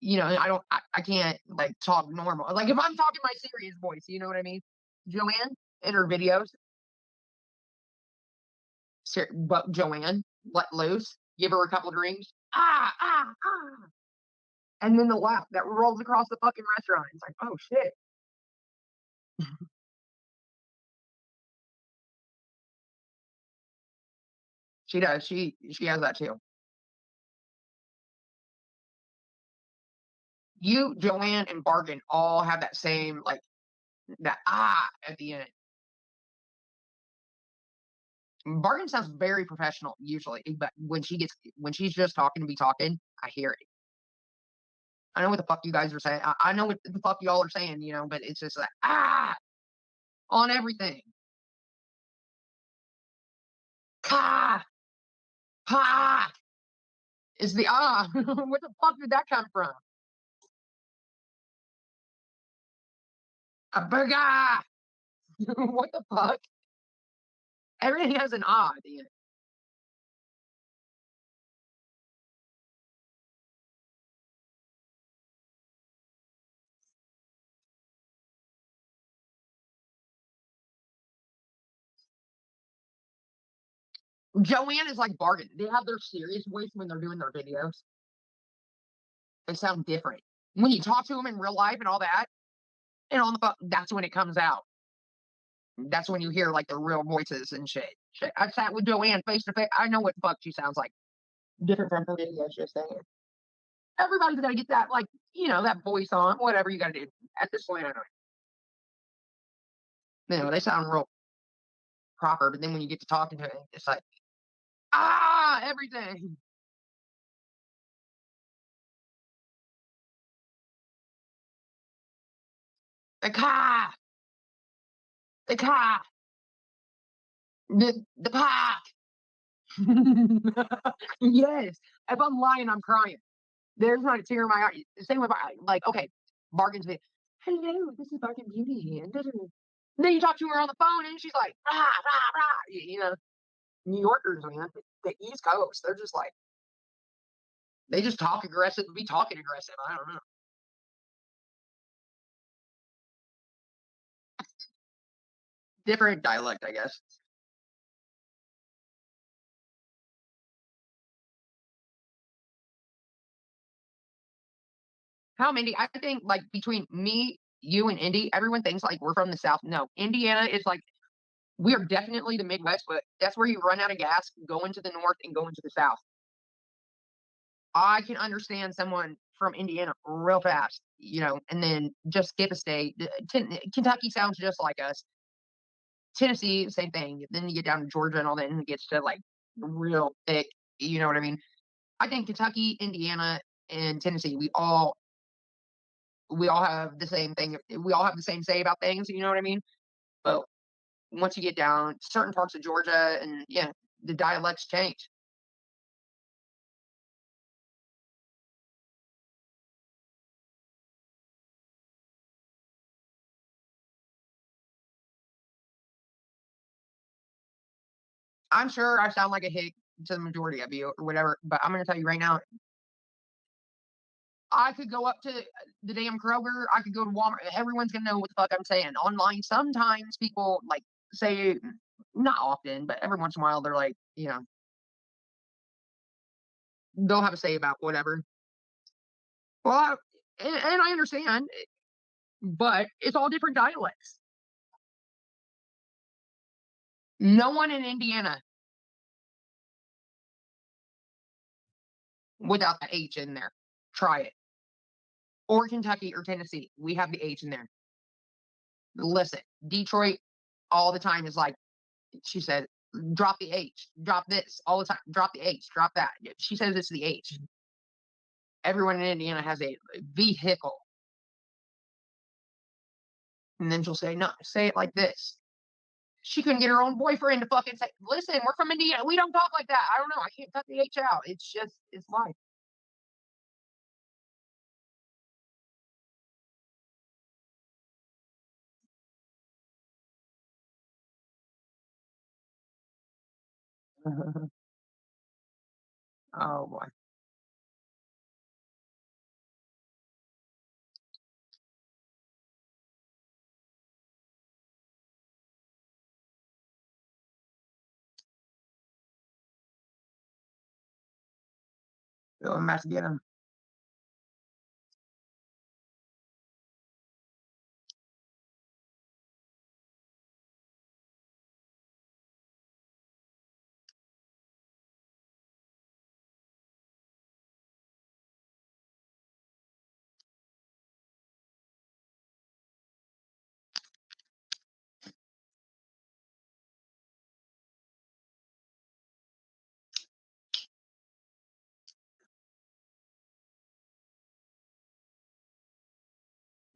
I don't. I can't like talk normal. Like if I'm talking my serious voice, you know what I mean? Joanne in her videos, but Joanne let loose, give her a couple drinks, and then the laugh that rolls across the fucking restaurant. It's like, oh shit. She does. She has that too. You, Joanne, and Bargain all have that same like that at the end. Bargain sounds very professional usually, but when she's just talking to be talking, I hear it. I know what the fuck you guys are saying. I know what the fuck y'all are saying, but it's just like on everything. Ka pa is the Where the fuck did that come from? A burger. What the fuck? Everything has an at the end. Joanne is like Bargain. They have their serious voice when they're doing their videos. They sound different. When you talk to them in real life and all that, and on the phone, that's when it comes out. That's when you hear like the real voices and shit. I sat with Joanne face to face. I know what the fuck she sounds like. Different from her videos, just saying. Everybody's got to get that, like, that voice on, whatever you got to do. At this point, I know. They sound real proper, but then when you get to talking to it, it's like, everything. The car, the car, the park. Yes. If I'm lying, I'm crying. There's not a tear in my eye. Same with like, okay, Bargain's video. Hello, this is Bargain Beauty. And then you talk to her on the phone and she's like, rah, rah, rah. New Yorkers, man, the East Coast, they're just like, they just talk aggressive to be talking aggressive. I don't know. Different dialect, I guess. How many? I think like between me, you, and Indy, everyone thinks like we're from the South. No, Indiana is like we are definitely the Midwest, but that's where you run out of gas, go into the North and go into the South. I can understand someone from Indiana real fast, and then just skip a state. Kentucky sounds just like us. Tennessee, same thing. Then you get down to Georgia and all that, and it gets to like real thick. You know what I mean? I think Kentucky, Indiana, and Tennessee, we all have the same thing. We all have the same say about things. You know what I mean? But once you get down certain parts of Georgia, and yeah, the dialects change. I'm sure I sound like a hick to the majority of you or whatever, but I'm going to tell you right now, I could go up to the damn Kroger. I could go to Walmart. Everyone's gonna know what the fuck I'm saying. Online, sometimes people like say, not often, but every once in a while, they're like, they'll have a say about whatever. Well, and I understand, but it's all different dialects. No one in Indiana without the H in there. Try it. Or Kentucky or Tennessee. We have the H in there. Listen, Detroit all the time is like, she said, drop the H, drop this all the time, drop the H, drop that. She says it's the H. everyone in Indiana has a vehicle. And then she'll say, no, say it like this. She couldn't get her own boyfriend to fucking say, listen, we're from Indiana. We don't talk like that. I don't know. I can't cut the H out. It's just, it's life. Oh boy. So I'm about to get him.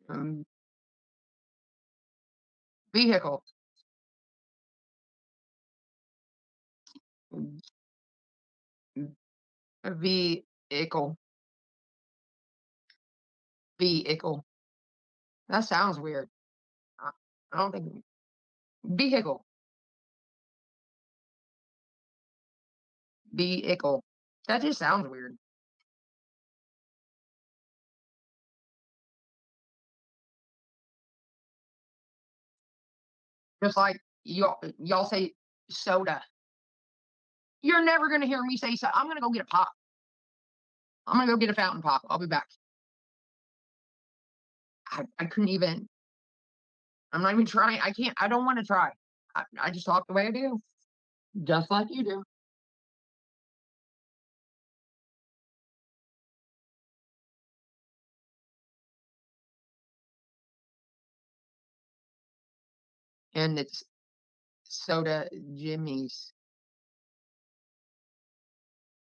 Um, vehicle. Vehicle. Vehicle. That sounds weird. I, I don't think vehicle. Vehicle. That just sounds weird. Just like y'all say soda. You're never gonna hear me say so. I'm gonna go get a pop. I'm gonna go get a fountain pop. I'll be back. I couldn't even. I'm not even trying. I can't. I don't want to try. I just talk the way I do, just like you do. And it's soda Jimmy's.